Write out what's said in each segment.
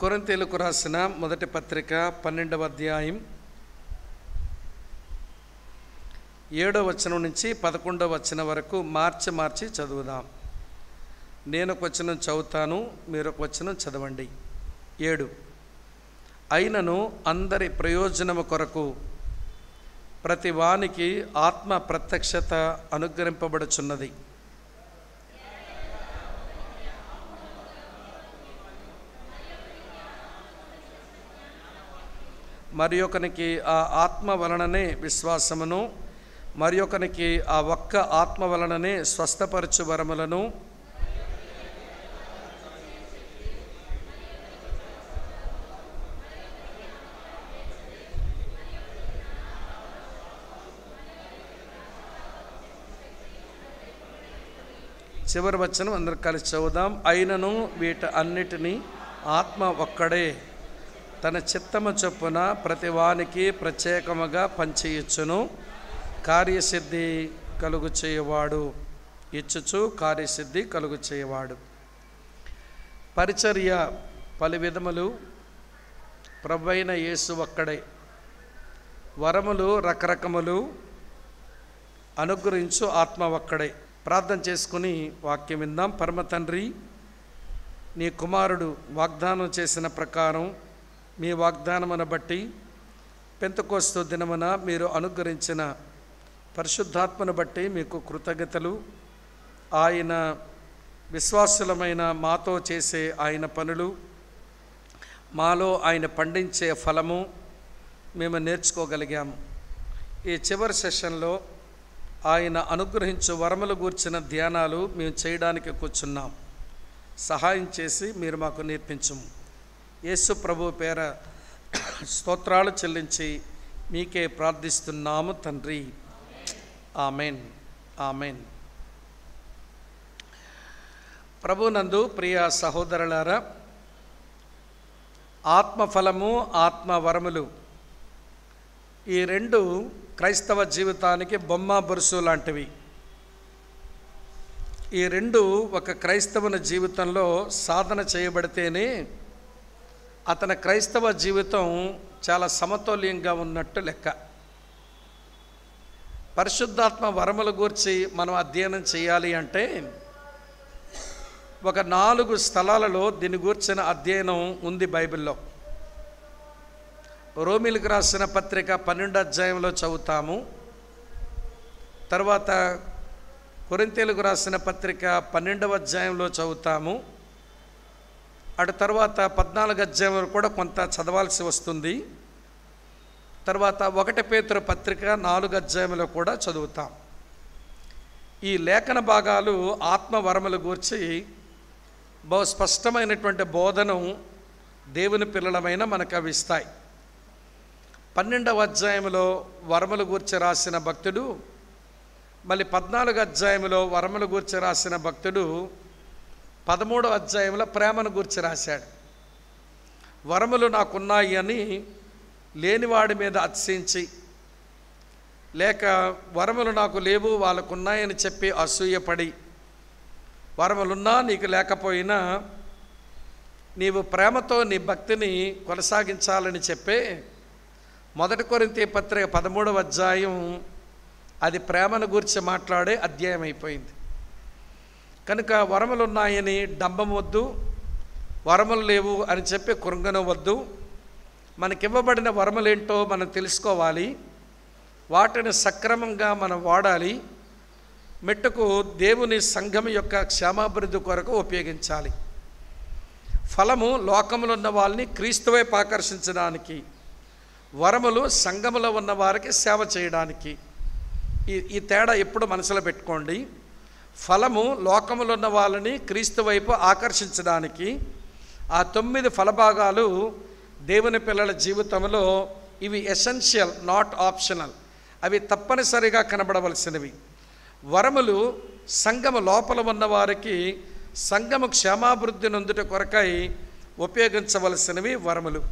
కొరింథీయులకు రాసిన మొదటి పత్రిక 12వ అధ్యాయం 7వ వచనం నుంచి 11వ వచనం వరకు మార్చి చదువుదాం. నేను ఒక వచనం చదువుతాను, మీరు ఒక వచనం చదవండి. 7. అయినను అందరి ప్రయోజనము కొరకు ప్రతి వానికి ఆత్మ ప్రత్యక్షత అనుగ్రహింపబడుచున్నది. మరి ఒకనికి ఆ ఆత్మ వలననే విశ్వాసమును, మరి ఒకనికి ఆ ఒక్క ఆత్మ వలననే స్వస్థపరచు వరములను, చివరి వచనం అందరు కలిసి చదువుదాం. అయినను వీటి అన్నిటినీ ఆత్మ ఒక్కడే తన చిత్తము చొప్పున ప్రతి వానికి ప్రత్యేకముగా పంచియిచ్చును. కార్యసిద్ధి కలుగు చేయవాడు, ఇచ్చుచు కార్యసిద్ధి కలుగు చేయవాడు. పరిచర్య పలు విధములు ప్రభువైన యేసు ఒక్కడే. వరములు రకరకములు అనుగ్రహించు ఆత్మ ఒక్కడే. ప్రార్థన చేసుకుని వాక్యం విందాం. పరమ తండ్రి, నీ కుమారుడు వాగ్దానం చేసిన ప్రకారం మీ వాగ్దానమును బట్టి పెంతెకోస్తు దినమున మీరు అనుగ్రహించిన పరిశుద్ధాత్మను బట్టి మీకు కృతజ్ఞతలు. ఆయన విశ్వాసులమైన మాతో చేసే ఆయన పనులు, మాలో ఆయన పండించే ఫలము మేము నేర్చుకోగలిగాము. ఈ చివరి సెషన్లో ఆయన అనుగ్రహించు వరములు గూర్చిన ధ్యానాలు మేము చేయడానికి కూర్చున్నాం. సహాయం చేసి మీరు మాకు నేర్పించుము. యేసు ప్రభు పేర స్తోత్రాలు చెల్లించి మీకే ప్రార్థిస్తున్నాము తండ్రి. Amen, amen. ప్రభునందు ప్రియ సహోదరులారా, ఆత్మఫలము ఆత్మవరములు ఈ రెండు క్రైస్తవ జీవితానికి బొమ్మ బొరుసు లాంటివి. ఈ రెండు ఒక క్రైస్తవుని జీవితంలో సాధన చేయబడితేనే అతని క్రైస్తవ జీవితం చాలా సమతుల్యంగా ఉన్నట్టు లెక్క. పరిశుద్ధాత్మ వరముల గురించి మనం అధ్యయనం చేయాలి అంటే ఒక 4 స్థలాలలో దీని గురించిన అధ్యయనం ఉంది బైబిల్లో. రోమీలకు రాసిన పత్రిక 12వ అధ్యాయంలో చదువుతాము. తర్వాత కొరింథీయులకు రాసిన పత్రిక 12వ అధ్యాయంలో చదువుతాము. అటు తర్వాత 14వ అధ్యాయంలో కూడా కొంత చదవాల్సి వస్తుంది. తర్వాత 1 పేతురు పత్రిక 4వ అధ్యాయంలో కూడా చదువుతాం. ఈ లేఖన భాగాలు ఆత్మవరముల గూర్చి బహు స్పష్టమైనటువంటి బోధను దేవుని పిల్లలమైన మనకు అవి ఇస్తాయి. 12వ అధ్యాయంలో వరముల గూర్చి రాసిన భక్తుడు, మళ్ళీ 14వ అధ్యాయంలో వరముల గూర్చి రాసిన భక్తుడు 13వ అధ్యాయంలో ప్రేమను గూర్చి రాశాడు. వరములు నాకున్నాయి అని లేనివాడి మీద అతిశయించి, లేక వరములు నాకు లేవు వాళ్ళకున్నాయని చెప్పి అసూయపడి, వరములున్నా నీకు లేకపోయినా నీవు ప్రేమతో నీ భక్తిని కొనసాగించాలని చెప్పే 1 కొరింథీ పత్రిక 13వ అధ్యాయం అది ప్రేమను గురించి మాట్లాడే అధ్యాయం అయిపోయింది. కనుక వరములు ఉన్నాయని డంబం వద్దు, వరములు లేవు అని చెప్పి కృంగనవద్దు. మనకివ్వబడిన వరములేంటో మనం తెలుసుకోవాలి, వాటిని సక్రమంగా మనం వాడాలి, మెట్టుకు దేవుని సంఘం యొక్క క్షేమాభివృద్ధి కొరకు ఉపయోగించాలి. ఫలము లోకములో ఉన్న వాళ్ళని క్రీస్తు వైపు ఆకర్షించడానికి, వరములు సంఘములో ఉన్న వారికి సేవ చేయడానికి. ఈ తేడా ఎప్పుడు మనసులో పెట్టుకోండి. ఫలము లోకములో ఉన్న వాళ్ళని క్రీస్తు వైపు ఆకర్షించడానికి. ఆ 9 ఫలభాగాలు దేవుని పిల్లల జీవితంలో ఇవి ఎసెన్షియల్, నాట్ ఆప్షనల్. అవి తప్పనిసరిగా కనబడవలసినవి. వరములు సంఘము లోపల ఉన్నవారికి సంఘము క్షేమాభివృద్ధి నొందుట కొరకై ఉపయోగించవలసినవి వరములు.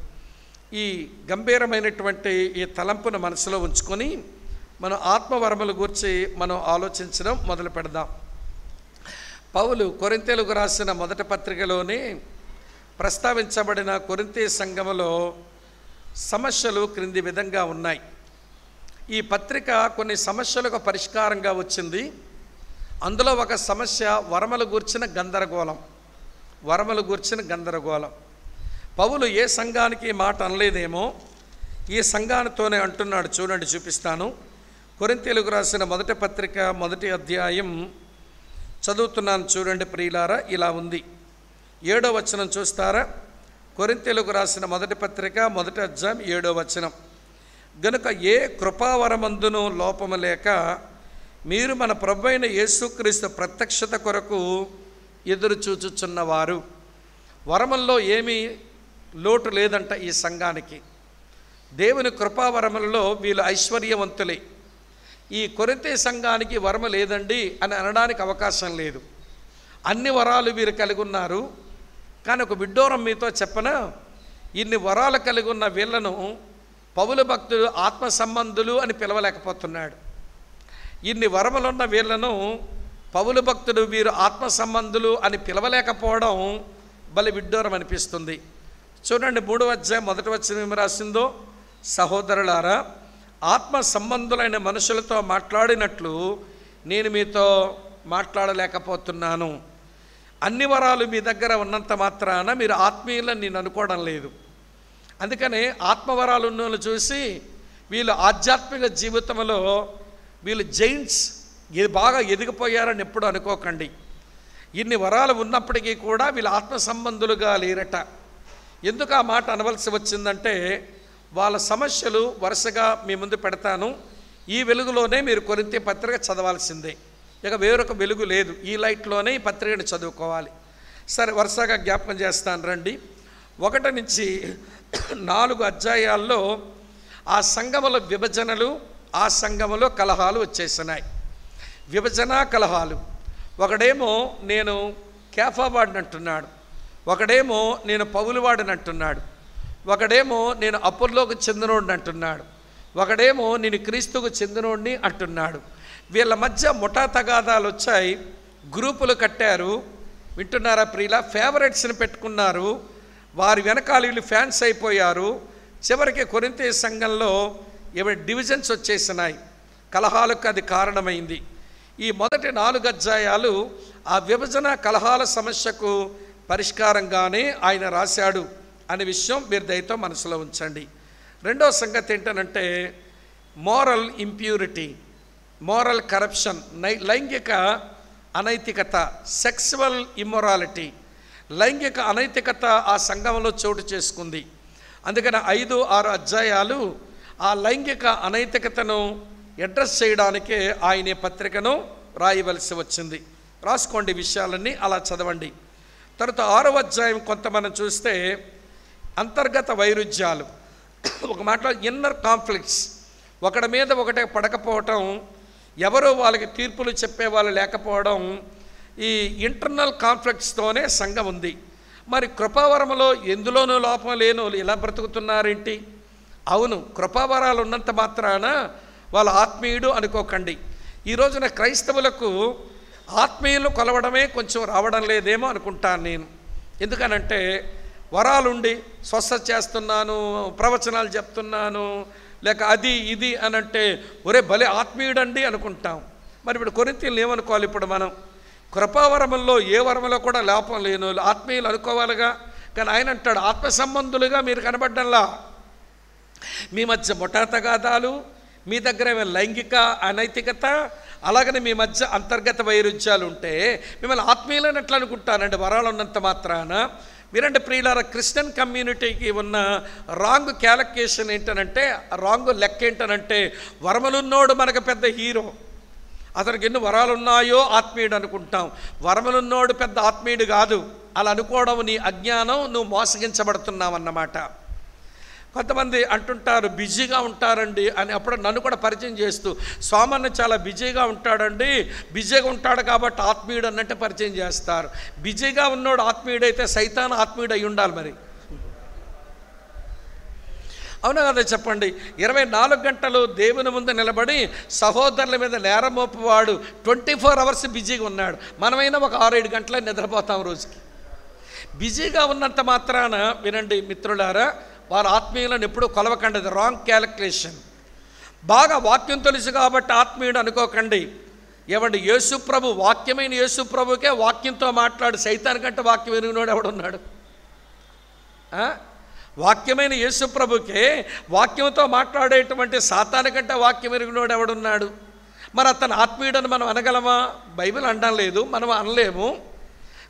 ఈ గంభీరమైనటువంటి ఈ తలంపును మనసులో ఉంచుకొని మనం ఆత్మవరముల గురించి మనం ఆలోచించడం మొదలు పెడదాం. పౌలు కొరింథీయులకు రాసిన మొదటి పత్రికలోనే ప్రస్తావించబడిన కొరింథీ సంఘములో సమస్యలు క్రింది విధంగా ఉన్నాయి. ఈ పత్రిక కొన్ని సమస్యలకు పరిష్కారంగా వచ్చింది. అందులో ఒక సమస్య వరములు గూర్చిన గందరగోళం. పౌలు ఏ సంఘానికి మాట అనలేదేమో ఈ సంఘానితోనే అంటున్నాడు. చూడండి, చూపిస్తాను. కొరింథీయులకు రాసిన మొదటి పత్రిక 1వ అధ్యాయం చదువుతున్నాను. చూడండి ప్రియులారా, ఇలా ఉంది. 7వ వచనం చూస్తారా? కొరింథీయులకు రాసిన మొదటి పత్రిక 1వ అధ్యాయం 7వ వచనం. గనుక ఏ కృపావరమందును లోపము లేక మీరు మన ప్రభువైన యేసుక్రీస్తు ప్రత్యక్షత కొరకు ఎదురు చూచుచున్నవారు. వరముల్లో ఏమీ లోటు లేదంట ఈ సంఘానికి. దేవుని కృపావరములలో వీళ్ళు ఐశ్వర్యవంతులే. ఈ కొరింథీ సంఘానికి వరము లేదండి అని అనడానికి అవకాశం లేదు. అన్ని వరాలు వీరు కలిగి ఉన్నారు. కానీ ఒక విడ్డూరం మీతో చెప్పనా, ఇన్ని వరాలు కలిగి ఉన్న వీళ్ళను పౌలు భక్తుడు ఆత్మ సంబంధులు అని పిలవలేకపోతున్నాడు. ఇన్ని వరములున్న వీళ్ళను పౌలు భక్తుడు వీరు ఆత్మ సంబంధులు అని పిలవలేకపోవడం బలి విడ్డూరం అనిపిస్తుంది. చూడండి, 3వ అధ్యాయం 1వ వచనం ఏమి రాసిందో. సహోదరులారా, ఆత్మ సంబంధులైన మనుషులతో మాట్లాడినట్లు నేను మీతో మాట్లాడలేకపోతున్నాను. అన్ని వరాలు మీ దగ్గర ఉన్నంత మాత్రాన మీరు ఆత్మీయులని నేను అనుకోవడం లేదు. అందుకనే ఆత్మవరాలు ఉన్న వాళ్ళు చూసి వీళ్ళు ఆధ్యాత్మిక జీవితంలో వీళ్ళు జైంట్స్ బాగా ఎదిగిపోయారని ఎప్పుడు అనుకోకండి. ఇన్ని వరాలు ఉన్నప్పటికీ కూడా వీళ్ళు ఆత్మ సంబంధులుగా లేరట. ఎందుకు ఆ మాట అనవలసి వచ్చిందంటే, వాళ్ళ సమస్యలు వరుసగా మీ ముందు పెడతాను. ఈ వెలుగులోనే మీరు కొరింథీ పత్రిక చదవాల్సిందే. ఇక వేరొక వెలుగు లేదు. ఈ లైట్లోనే ఈ పత్రికను చదువుకోవాలి. సరే, వరుసగా జ్ఞాపకం చేస్తాను రండి. 1 నుంచి 4 అధ్యాయాల్లో ఆ సంఘముల విభజనలు, ఆ సంఘములో కలహాలు వచ్చేసినాయి. విభజన కలహాలు. ఒకడేమో నేను కేఫా వాడిని అంటున్నాడు, ఒకడేమో నేను పౌలు వాడిని అంటున్నాడు, ఒకడేమో నేను అపోల్లోకు చెందినోడిని అంటున్నాడు, ఒకడేమో నేను క్రీస్తుకు చెందినోడిని అంటున్నాడు. వీళ్ళ మధ్య ముఠా తగాదాలు వచ్చాయి. గ్రూపులు కట్టారు. వింటున్నారా ప్రియులా? ఫేవరెట్స్ని పెట్టుకున్నారు. వారి వెనకాల వీళ్ళు ఫ్యాన్స్ అయిపోయారు. చివరికి కొరింథీ సంఘంలో డివిజన్స్ వచ్చేసినాయి. కలహాలకు అది కారణమైంది. ఈ మొదటి 4 అధ్యాయాలు ఆ విభజన కలహాల సమస్యకు పరిష్కారంగానే ఆయన రాశాడు అనే విషయం మీరు దయతో మనసులో ఉంచండి. రెండవ సంగతి ఏంటనంటే మోరల్ ఇంప్యూరిటీ, మోరల్ కరప్షన్, లైంగిక అనైతికత, సెక్సువల్ ఇమ్మొరాలిటీ, లైంగిక అనైతికత ఆ సంఘంలో చోటు చేసుకుంది. అందుకని 5-6 అధ్యాయాలు ఆ లైంగిక అనైతికతను అడ్రస్ చేయడానికే ఆయన పత్రికను రాయవలసి వచ్చింది. రాసుకోండి విషయాలన్నీ, అలా చదవండి. తర్వాత 6వ అధ్యాయం కొంత మనం చూస్తే అంతర్గత వైరుధ్యాలు, ఒక మాటలో ఇన్నర్ కాన్ఫ్లిక్ట్స్, ఒకటి మీద ఒకటి పడకపోవటం, ఎవరో వాళ్ళకి తీర్పులు చెప్పేవాళ్ళు లేకపోవడం, ఈ ఇంటర్నల్ కాన్ఫ్లిక్ట్స్తోనే సంఘం ఉంది. మరి కృపావరములో ఎందులోనూ లోపం లేను ఇలా బ్రతుకుతున్నారేంటి? అవును, కృపావరాలు ఉన్నంత మాత్రాన వాళ్ళ ఆత్మీయుడు అనుకోకండి. ఈ రోజున క్రైస్తవులకు ఆత్మీయులు కొలవడమే కొంచెం రావడం లేదేమో అనుకుంటాను నేను. ఎందుకనంటే వరాలుండి స్వస్థత చేస్తున్నాను, ప్రవచనాలు చెప్తున్నాను, లేక అది ఇది అనంటే ఒరే భలే ఆత్మీయుడండి అనుకుంటాం. మరి ఇప్పుడు కొరింథీయులను ఏమనుకోవాలి? ఇప్పుడు మనం కృపావరముల్లో ఏ వరములో కూడా లోపం లేను ఆత్మీయులు అనుకోవాలిగా. కానీ ఆయన అంటాడు ఆత్మ సంబంధులుగా మీరు కనబడ్డంలా. మీ మధ్య ముఠా తగాదాలు, మీ దగ్గర లైంగిక అనైతికత, అలాగనే మీ మధ్య అంతర్గత వైరుధ్యాలు ఉంటే మిమ్మల్ని ఆత్మీయులని ఎట్లా అనుకుంటానండి వరాలు ఉన్నంత మాత్రాన? మీరంటే ప్రియులారా, క్రిస్టియన్ కమ్యూనిటీకి ఉన్న రాంగ్ క్యాలిక్యులేషన్ ఏంటనంటే, రాంగ్ లెక్క ఏంటనంటే, వరములున్నోడు మనకు పెద్ద హీరో, అతనికి ఎన్ని వరాలు ఉన్నాయో ఆత్మీయుడు అనుకుంటాం. వరములున్నోడు పెద్ద ఆత్మీయుడు కాదు. అలా అనుకోవడం నీ అజ్ఞానం, నువ్వు మోసగించబడుతున్నావు అన్నమాట. కొంతమంది అంటుంటారు బిజీగా ఉంటారండి అని. అప్పుడు నన్ను కూడా పరిచయం చేస్తూ, స్వామన్న చాలా బిజీగా ఉంటాడండి, బిజీగా ఉంటాడు కాబట్టి ఆత్మీయుడు అన్నట్టు పరిచయం చేస్తారు. బిజీగా ఉన్నోడు ఆత్మీయుడైతే సైతాన్ ఆత్మీయుడు అయి ఉండాలి మరి. అవునా కదా చెప్పండి? 24 గంటలు దేవుని ముందు నిలబడి సహోదరుల మీద నేరం మోపువాడు 24 అవర్స్ బిజీగా ఉన్నాడు. మనమైనా ఒక 6-7 గంటలే నిద్రపోతాం రోజుకి. బిజీగా ఉన్నంత మాత్రాన వినండి మిత్రులారా, వారు ఆత్మీయులను ఎప్పుడూ కొలవకండి. అది రాంగ్ క్యాలిక్యులేషన్. బాగా వాక్యం తెలుసు కాబట్టి ఆత్మీయుడు అనుకోకండి. ఏమండి, యేసుప్రభు, వాక్యమైన యేసుప్రభుకే వాక్యంతో మాట్లాడు. సైతాన్ కంటే వాక్యం ఎరిగినోడు ఎవడున్నాడు? వాక్యమైన యేసుప్రభుకే వాక్యంతో మాట్లాడేటువంటి సాతాను కంటే వాక్యం ఎరిగినోడు ఎవడున్నాడు? మరి అతను ఆత్మీయుడని మనం అనగలమా? బైబిల్ అనడం లేదు, మనం అనలేము.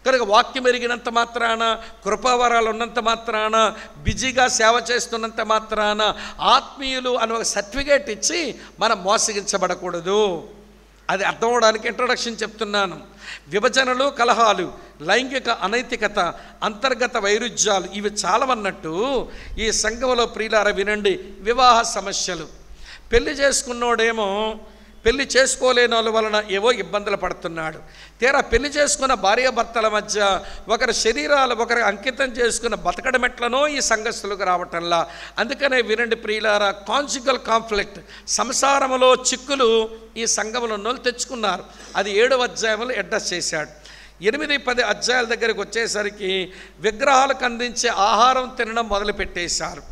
కనుక వాక్యం ఎరిగినంత మాత్రాన, కృపావరాలు ఉన్నంత మాత్రాన, బిజీగా సేవ చేస్తున్నంత మాత్రాన ఆత్మీయులు అని ఒక సర్టిఫికేట్ ఇచ్చి మనం మోసగించబడకూడదు. అది అర్థం అవడానికి ఇంట్రొడక్షన్ చెప్తున్నాను. విభజనలు, కలహాలు, లైంగిక అనైతికత, అంతర్గత వైరుధ్యాలు ఇవి చాలవన్నట్టు ఈ సంఘంలో ప్రియులారా వినండి, వివాహ సమస్యలు. పెళ్లి చేసుకున్నోడేమో పెళ్లి చేసుకోలేని వాళ్ళ వలన ఏవో ఇబ్బందులు పడుతున్నాడు. తీరా పెళ్లి చేసుకున్న భార్యాభర్తల మధ్య ఒకరి శరీరాలు ఒకరి అంకితం చేసుకున్న బతకడమెట్లనో ఈ సంఘస్థులకు రావటంలా. అందుకనే వినండి ప్రియులారా, కాన్జుగల్ కాన్ఫ్లిక్ట్, సంసారంలో చిక్కులు ఈ సంఘంలో ఉన్నోళ్ళు తెచ్చుకున్నారు. అది 7వ అధ్యాయంలో అడ్రస్ చేశాడు. 8-10 అధ్యాయాల దగ్గరికి వచ్చేసరికి విగ్రహాలకు అందించే ఆహారం తినడం మొదలుపెట్టేశారు.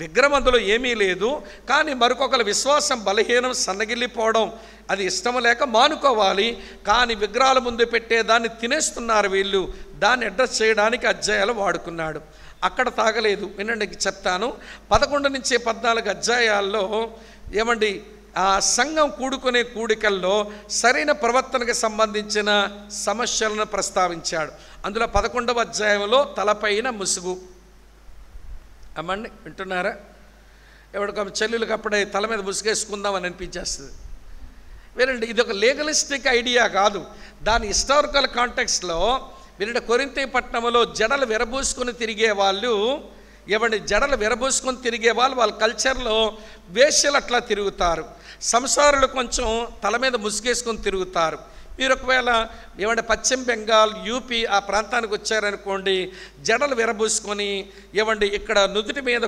విగ్రహం అందులో ఏమీ లేదు, కానీ మరొకరి విశ్వాసం బలహీనం, సన్నగిల్లిపోవడం అది ఇష్టం లేక మానుకోవాలి. కానీ విగ్రహాల ముందు పెట్టేదాన్ని తినేస్తున్నారు వీళ్ళు. దాన్ని అడ్రస్ చేయడానికి అధ్యాయాలు వాడుకున్నాడు. అక్కడ తాగలేదు. వినండి చెప్తాను. 11-14 అధ్యాయాల్లో ఏమండి, ఆ సంఘం కూడుకునే కూడికల్లో సరైన ప్రవర్తనకు సంబంధించిన సమస్యలను ప్రస్తావించాడు. అందులో 11వ అధ్యాయంలో తలపైన ముసుగు. అమ్మండి, వింటున్నారా? ఎవరికొక చెల్లెలకు అప్పుడే తల మీద ముసుగేసుకుందామని అనిపించేస్తుంది. వినండి, ఇది ఒక లీగలిస్టిక్ ఐడియా కాదు. దాని హిస్టారికల్ కాంటెక్స్ట్లో వినండి, కొరింథీ పట్టణంలో జడలు విరబూసుకొని తిరిగే వాళ్ళు, జడలు విరబూసుకొని తిరిగే వాళ్ళు వాళ్ళ కల్చర్లో వేశ్యలు అట్లా తిరుగుతారు. సంసారులు కొంచెం తల మీద ముసుగేసుకొని తిరుగుతారు. మీరు ఒకవేళ పశ్చిమ బెంగాల్, యూపీ ఆ ప్రాంతానికి వచ్చారనుకోండి, జడలు విరబూసుకొని ఇక్కడ నుదుటి మీద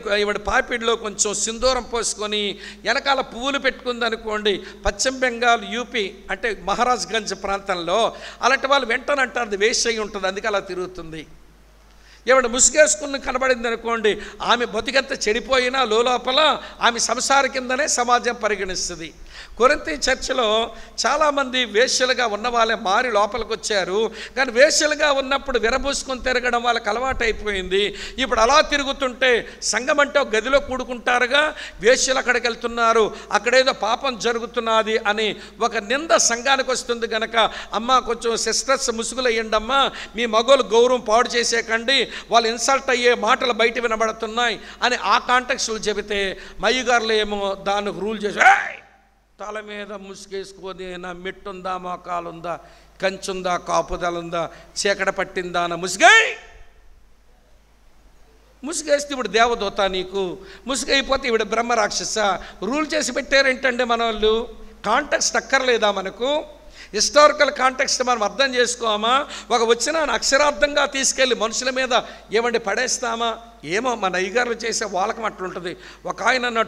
పాపిడిలో కొంచెం సింధూరం పోసుకొని వెనకాల పువ్వులు పెట్టుకుందనుకోండి, పశ్చిమ బెంగాల్, యూపీ అంటే మహారాజ్గంజ్ ప్రాంతంలో అలాంటి వాళ్ళు వెంటనే అంటారు అది వేస్ట్ అయి ఉంటుంది, అందుకే అలా తిరుగుతుంది. ముసుగేసుకుని కనబడింది అనుకోండి, ఆమె బతికంత చెడిపోయినా లోపల ఆమె సంసార కిందనే సమాజం పరిగణిస్తుంది. కొరింథీ చర్చిలో చాలామంది వేశ్యలుగా ఉన్న వాళ్ళే మారి లోపలికి వచ్చారు. కానీ వేశ్యలుగా ఉన్నప్పుడు విరబూసుకొని తిరగడం వాళ్ళకి అలవాటు అయిపోయింది. ఇప్పుడు అలా తిరుగుతుంటే సంఘం అంటే ఒక గదిలో కూడుకుంటారుగా, వేశ్యలు అక్కడికి వెళ్తున్నారు, అక్కడేదో పాపం జరుగుతున్నది అని ఒక నింద సంఘానికి వస్తుంది. కనుక అమ్మ కొంచెం సిస్టర్స్ ముసుగులు వేయండమ్మా, మీ మగోళ్ళు గౌరవం పాడు చేసేకండి, వాళ్ళు ఇన్సల్ట్ అయ్యే మాటలు బయట వినబడుతున్నాయి అని ఆ కాంటెక్స్లో చెబితే మయ్యగారులు ఏమో దానికి రూల్ చేసి తల మీద ముసుగేసుకొని నా మెట్టుందా, మోకాలుందా, కంచుందా, కాపుదలుందా, చీకట పట్టిందా నా ముసుగేస్తే ఇప్పుడు దేవదూత, నీకు ముసుగైపోతే ఇవిడ బ్రహ్మరాక్షస రూల్ చేసి పెట్టారేంటండి మన వాళ్ళు? కాంటెక్స్ట్ అక్కర్లేదా మనకు? హిస్టారికల్ కాంటెక్స్ట్ మనం అర్థం చేసుకోమా? ఒక వచ్చిన అక్షరార్థంగా తీసుకెళ్ళి మనుషుల మీద పడేస్తామా? ఏమో మన అయ్యగారులు చేసే వాళ్ళకం అట్లుంటుంది. ఒక ఆయన అన్న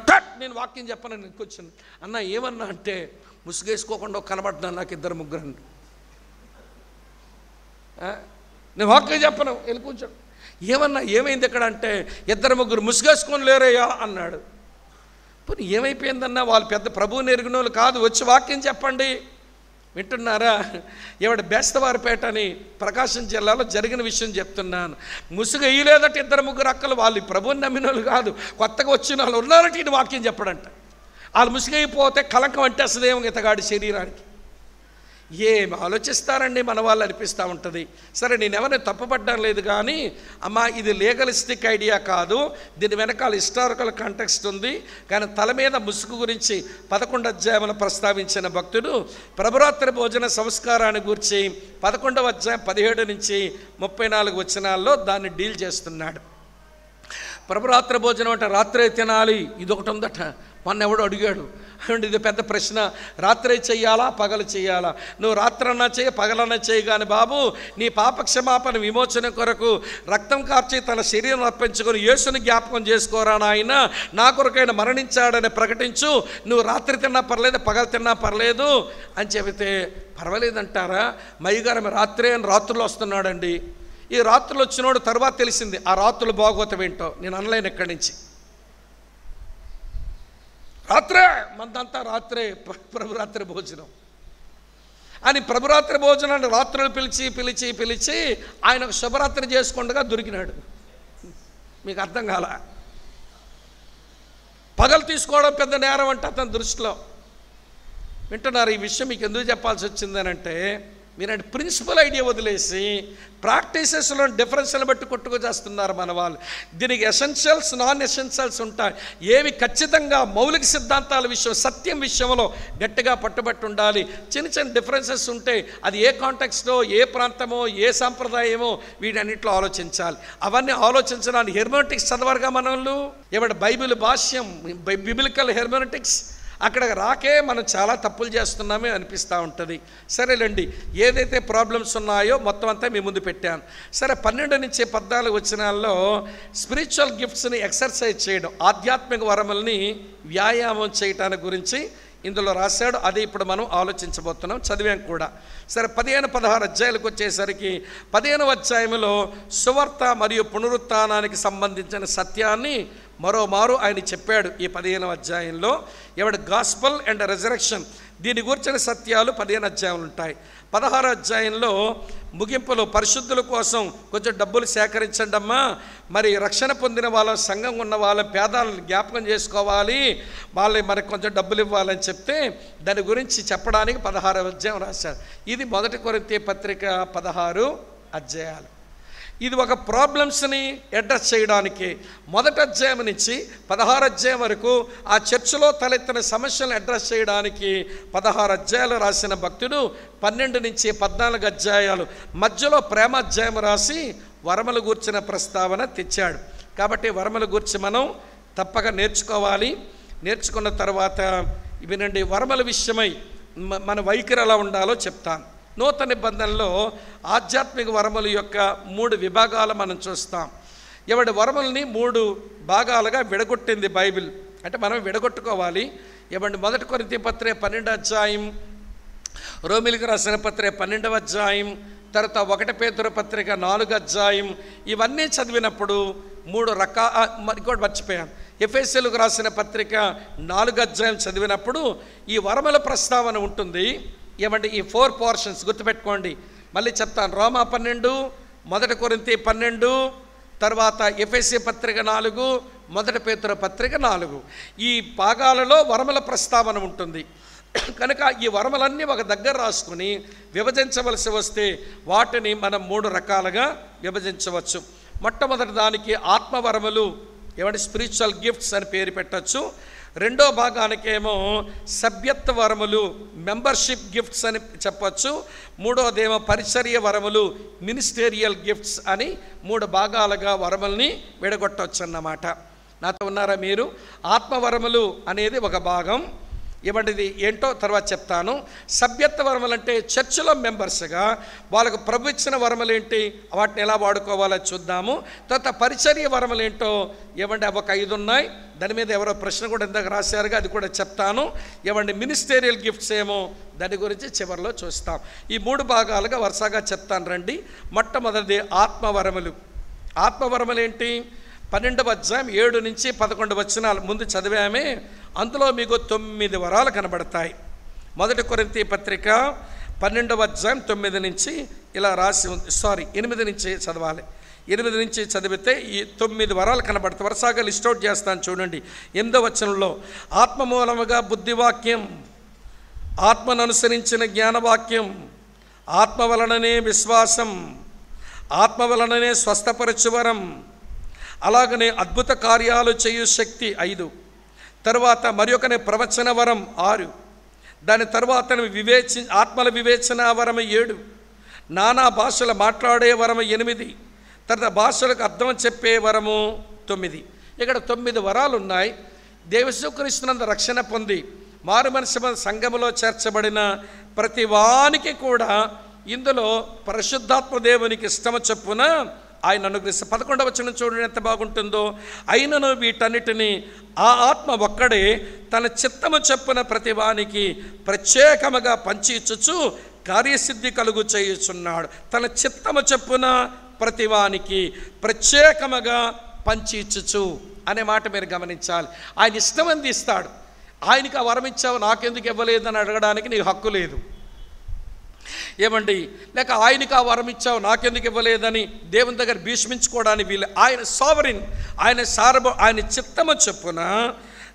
నేను వాక్యం చెప్పను, నేను కూర్చుని అన్న ఏమన్నా అంటే ముసుగేసుకోకుండా కనబడ్డాను నాకు 2-3. నేను వాక్యం చెప్పను, వెళ్ళి కూర్చోండి. ఏమన్నా ఏమైంది ఇక్కడ అంటే 2-3 ముసుగేసుకొని లేరయ్యా అన్నాడు. పోనీ ఏమైపోయిందన్నా? వాళ్ళు పెద్ద ప్రభువుని ఎరిగిన వాళ్ళు కాదు, వచ్చి వాక్యం చెప్పండి. వింటున్నారా? బేస్తవారిపేట అని ప్రకాశం జిల్లాలో జరిగిన విషయం చెప్తున్నాను. ముసుగు వేయలేదట 2-3 అక్కలు, వాళ్ళు ప్రభువుని నమ్మిన వాళ్ళు కాదు, కొత్తగా వచ్చిన వాళ్ళు ఉన్నారట. ఈయన వాక్యం చెప్పడంట. వాళ్ళు ముసుగైపోతే కలంకం అంటేస్తుందేమో ఇతగాడి శరీరానికి. ఏమి ఆలోచిస్తారండి మన వాళ్ళు అనిపిస్తూ ఉంటుంది. సరే, నేను ఎవరిని తప్పుపడ్డం లేదు, కానీ అమ్మ ఇది లీగలిస్టిక్ ఐడియా కాదు, దీని వెనకాల హిస్టారికల్ కాంటెక్స్ట్ ఉంది. కానీ తల మీద ముసుగు గురించి 11 అధ్యాయంలో ప్రస్తావించిన భక్తుడు ప్రభురాత్రి భోజన సంస్కారాన్ని గురించి 11వ అధ్యాయం 17-34 వచనాల్లో దాన్ని డీల్ చేస్తున్నాడు. ప్రభురాత్రి భోజనం అంటే రాత్రే తినాలి, ఇదొకటి ఉందట. మొన్న ఎవడో అడిగాడు, ఇది పెద్ద ప్రశ్న, రాత్రి చెయ్యాలా పగలు చెయ్యాలా? నువ్వు రాత్రన్నా చేయి పగలన్నా చేయి, కానీ బాబు నీ పాపక్షమాపణ విమోచన కొరకు రక్తం కార్చి తన శరీరం అర్పించుకొని యేసుని జ్ఞాపకం చేసుకోరా నాయన, నా కొరకైనా మరణించాడని ప్రకటించు. నువ్వు రాత్రి తిన్నా పర్లేదు, పగలు తిన్నా పర్లేదు అని చెబితే పర్వాలేదంటారా? మయ్యగారు రాత్రే అని రాత్రులు వస్తున్నాడండి. ఈ రాత్రులు వచ్చినోడు తర్వాత తెలిసింది ఆ రాత్రులు భాగవతం ఏంటో. నేను అనలేను ఎక్కడి నుంచి. రాత్రే మందంతా రాత్రే ప్రభురాత్రి భోజనం అని, ప్రభురాత్రి భోజనాన్ని రాత్రులు పిలిచి పిలిచి పిలిచి ఆయనకు శుభరాత్రి చేసుకుండగా దొరికినాడు. మీకు అర్థం కాల. పగలు తీసుకోవడం పెద్ద నేరం అంటే అతని దృష్టిలో. వింటున్నారు? ఈ విషయం మీకు ఎందుకు చెప్పాల్సి వచ్చిందనంటే, మీరంటే ప్రిన్సిపల్ ఐడియా వదిలేసి ప్రాక్టీసెస్లో డిఫరెన్స్ని బట్టి కొట్టుకు చేస్తున్నారు మన వాళ్ళు. దీనికి ఎసెన్షియల్స్, నాన్ ఎసెన్షియల్స్ ఉంటాయి. ఏవి ఖచ్చితంగా మౌలిక సిద్ధాంతాల విషయం, సత్యం విషయంలో గట్టిగా పట్టుబట్టి ఉండాలి. చిన్న చిన్న డిఫరెన్సెస్ ఉంటే అది ఏ కాంటెక్స్టో, ఏ ప్రాంతమో, ఏ సాంప్రదాయమో వీటన్నిటిలో ఆలోచించాలి. అవన్నీ ఆలోచించడానికి హెర్మెనెటిక్స్ చదవరుగా మనోళ్ళు. ఏమంటే బైబిల్ భాష్యం, బిబిలికల్ హెర్మెనెటిక్స్ అక్కడ రాకే మనం చాలా తప్పులు చేస్తున్నామే అనిపిస్తూ ఉంటుంది. సరేలేండి, ఏదైతే ప్రాబ్లమ్స్ ఉన్నాయో మొత్తం అంతా మీ ముందు పెట్టాను. సరే, 12 నుంచి 14 వచనాల్లో స్పిరిచువల్ గిఫ్ట్స్ని ఎక్సర్సైజ్ చేయడం, ఆధ్యాత్మిక వరముల్ని వ్యాయామం చేయటానికి గురించి ఇందులో రాశాడు. అది ఇప్పుడు మనం ఆలోచించబోతున్నాం, చదివాం కూడా. సరే, 15-16 అధ్యాయాలకు వచ్చేసరికి 15వ అధ్యాయంలో సువార్త మరియు పునరుత్థానానికి సంబంధించిన సత్యాన్ని మరోమారు ఆయన చెప్పాడు. ఈ 15వ అధ్యాయంలో గాస్పల్ అండ్ రెజరెక్షన్ దీని గురించిన సత్యాలు 15 అధ్యాయాలు ఉంటాయి. 16 అధ్యాయంలో ముగింపులో పరిశుద్ధుల కోసం కొంచెం డబ్బులు సేకరించండి అమ్మా, మరి రక్షణ పొందిన వాళ్ళ సంఘం ఉన్న వాళ్ళ పేదాలను జ్ఞాపకం చేసుకోవాలి, వాళ్ళకి మనకు కొంచెం డబ్బులు ఇవ్వాలని చెప్తే దాని గురించి చెప్పడానికి 16వ అధ్యాయం రాశారు. ఇది 1 కొరింథీ పత్రిక 16 అధ్యాయాలు. ఇది ఒక ప్రాబ్లమ్స్ని అడ్రస్ చేయడానికి 1వ అధ్యాయం నుంచి 16 అధ్యాయం వరకు ఆ చర్చిలో తలెత్తిన సమస్యలను అడ్రస్ చేయడానికి 16 అధ్యాయాలు రాసిన భక్తుడు 12 నుంచి 14 అధ్యాయాలు మధ్యలో ప్రేమ అధ్యాయం రాసి వరముల గూర్చిన ప్రస్తావన తెచ్చాడు. కాబట్టి వరముల గురించి మనం తప్పక నేర్చుకోవాలి. నేర్చుకున్న తర్వాత వినండి, వరముల విషయమై మన వైఖరి ఎలా ఉండాలో చెప్తాను. నూతన నిబంధనలో ఆధ్యాత్మిక వరముల యొక్క 3 విభాగాలు మనం చూస్తాం. వరములని 3 భాగాలుగా విడగొట్టింది బైబిల్. అంటే మనం విడగొట్టుకోవాలి. 1 కొరింథీ పత్రిక 12వ అధ్యాయం, రోమిలికి రాసిన పత్రిక 12వ అధ్యాయం, తర్వాత 1 పేతురు పత్రిక 4వ అధ్యాయం, ఇవన్నీ చదివినప్పుడు 3 రకాల, ఇంకోటి మర్చిపోయాను, ఎఫెసీయులకు రాసిన పత్రిక 4వ అధ్యాయం చదివినప్పుడు ఈ వరముల ప్రస్తావన ఉంటుంది. ఈ 4 పోర్షన్స్ గుర్తుపెట్టుకోండి. మళ్ళీ చెప్తాను. రోమా 12, 1 కొరింథీ 12, తర్వాత ఎఫెసీ పత్రిక 4, 1 పేతురు పత్రిక 4. ఈ భాగాలలో వరముల ప్రస్తావన ఉంటుంది. కనుక ఈ వరములన్నీ ఒక దగ్గర రాసుకుని విభజించవలసి వస్తే వాటిని మనం 3 రకాలుగా విభజించవచ్చు. మొట్టమొదటి దానికి ఆత్మవరములు, స్పిరిచువల్ గిఫ్ట్స్ అని పేరు పెట్టచ్చు. రెండో భాగానికేమో సభ్యత్వ వరములు, మెంబర్షిప్ గిఫ్ట్స్ అని చెప్పచ్చు. మూడోదేమో పరిచర్య వరములు, మినిస్టేరియల్ గిఫ్ట్స్ అని 3 భాగాలుగా వరముల్ని విడగొట్టవచ్చు అన్నమాట. నాతో ఉన్నారా మీరు? ఆత్మవరములు అనేది ఒక భాగం. ఇది ఏంటో తర్వాత చెప్తాను. సభ్యత్వ వరములు అంటే చర్చిలో మెంబర్స్గా వాళ్ళకు ప్రభు ఇచ్చిన వరములు ఏంటి, వాటిని ఎలా వాడుకోవాలో చూద్దాము. తర్వాత పరిచర్య వరములు ఏంటో ఒక 5 ఉన్నాయి. దాని మీద ఎవరో ప్రశ్న కూడా ఇందాక రాశారుగా, అది కూడా చెప్తాను. మినిస్టేరియల్ గిఫ్ట్స్ ఏమో దాని గురించి చివరిలో చూస్తాం. ఈ 3 భాగాలుగా వరుసగా చెప్తాను రండి. మొట్టమొదటిది ఆత్మవరములు. ఆత్మవరములు ఏంటి? 12వ అధ్యాయం 7 నుంచి 11 వచనాలు ముందు చదివామే. అందులో మీకు 9 వరాలు కనబడతాయి. 1 కొరింథీ పత్రిక 12వ అధ్యాయం 9 నుంచి ఇలా రాసి ఉంది. 8 నుంచి చదవాలి. 8 నుంచి చదివితే ఈ 9 వరాలు కనబడతాయి. వరుసగా లిస్ట్ అవుట్ చేస్తాను చూడండి. 8వ వచనంలో ఆత్మ మూలముగా బుద్ధివాక్యం, ఆత్మను అనుసరించిన జ్ఞానవాక్యం, ఆత్మ వలననే విశ్వాసం, ఆత్మ వలననే స్వస్థపరచువరం, అలాగనే అద్భుత కార్యాలు చేయు శక్తి 5, తర్వాత మరి ఒకనే ప్రవచన వరం 6, దాని తర్వాత ఆత్మల వివేచన వరం 7, నానా భాషలు మాట్లాడే వరం 8, తర్వాత భాషలకు అర్థం చెప్పే వరము 9. ఇక్కడ 9 వరాలు ఉన్నాయి. యేసుక్రీస్తునందు రక్షణ పొంది మారు మనసు సంఘములో చేర్చబడిన ప్రతి వానికి కూడా ఇందులో పరిశుద్ధాత్మ దేవునికి ఇష్టము చొప్పున ఆయన అనుగ్రహిస్తారు. 11వ వచనం చూడండి ఎంత బాగుంటుందో. అయినను వీటన్నిటిని ఆ ఆత్మ ఒక్కడే తన చిత్తము చొప్పున ప్రతి వానికి ప్రత్యేకముగా పంచి ఇచ్చుచు కార్యసిద్ధి కలుగు చేయుచున్నాడు. తన చిత్తము చొప్పున ప్రతివానికి ప్రత్యేకముగా పంచి ఇచ్చుచు అనే మాట మీరు గమనించాలి. ఆయన ఇష్టమంది ఇస్తాడు. ఆయనకి ఆ వరం ఇచ్చావు నాకెందుకు ఇవ్వలేదని అడగడానికి నీకు హక్కు లేదు. ఏమండి, లేక ఆయనకి ఆ వరం ఇచ్చావు నాకెందుకు ఇవ్వలేదని దేవుని దగ్గర భీష్మించుకోవడానికి వీళ్ళు. ఆయన సావరిన్, ఆయన చిత్తము చొప్పున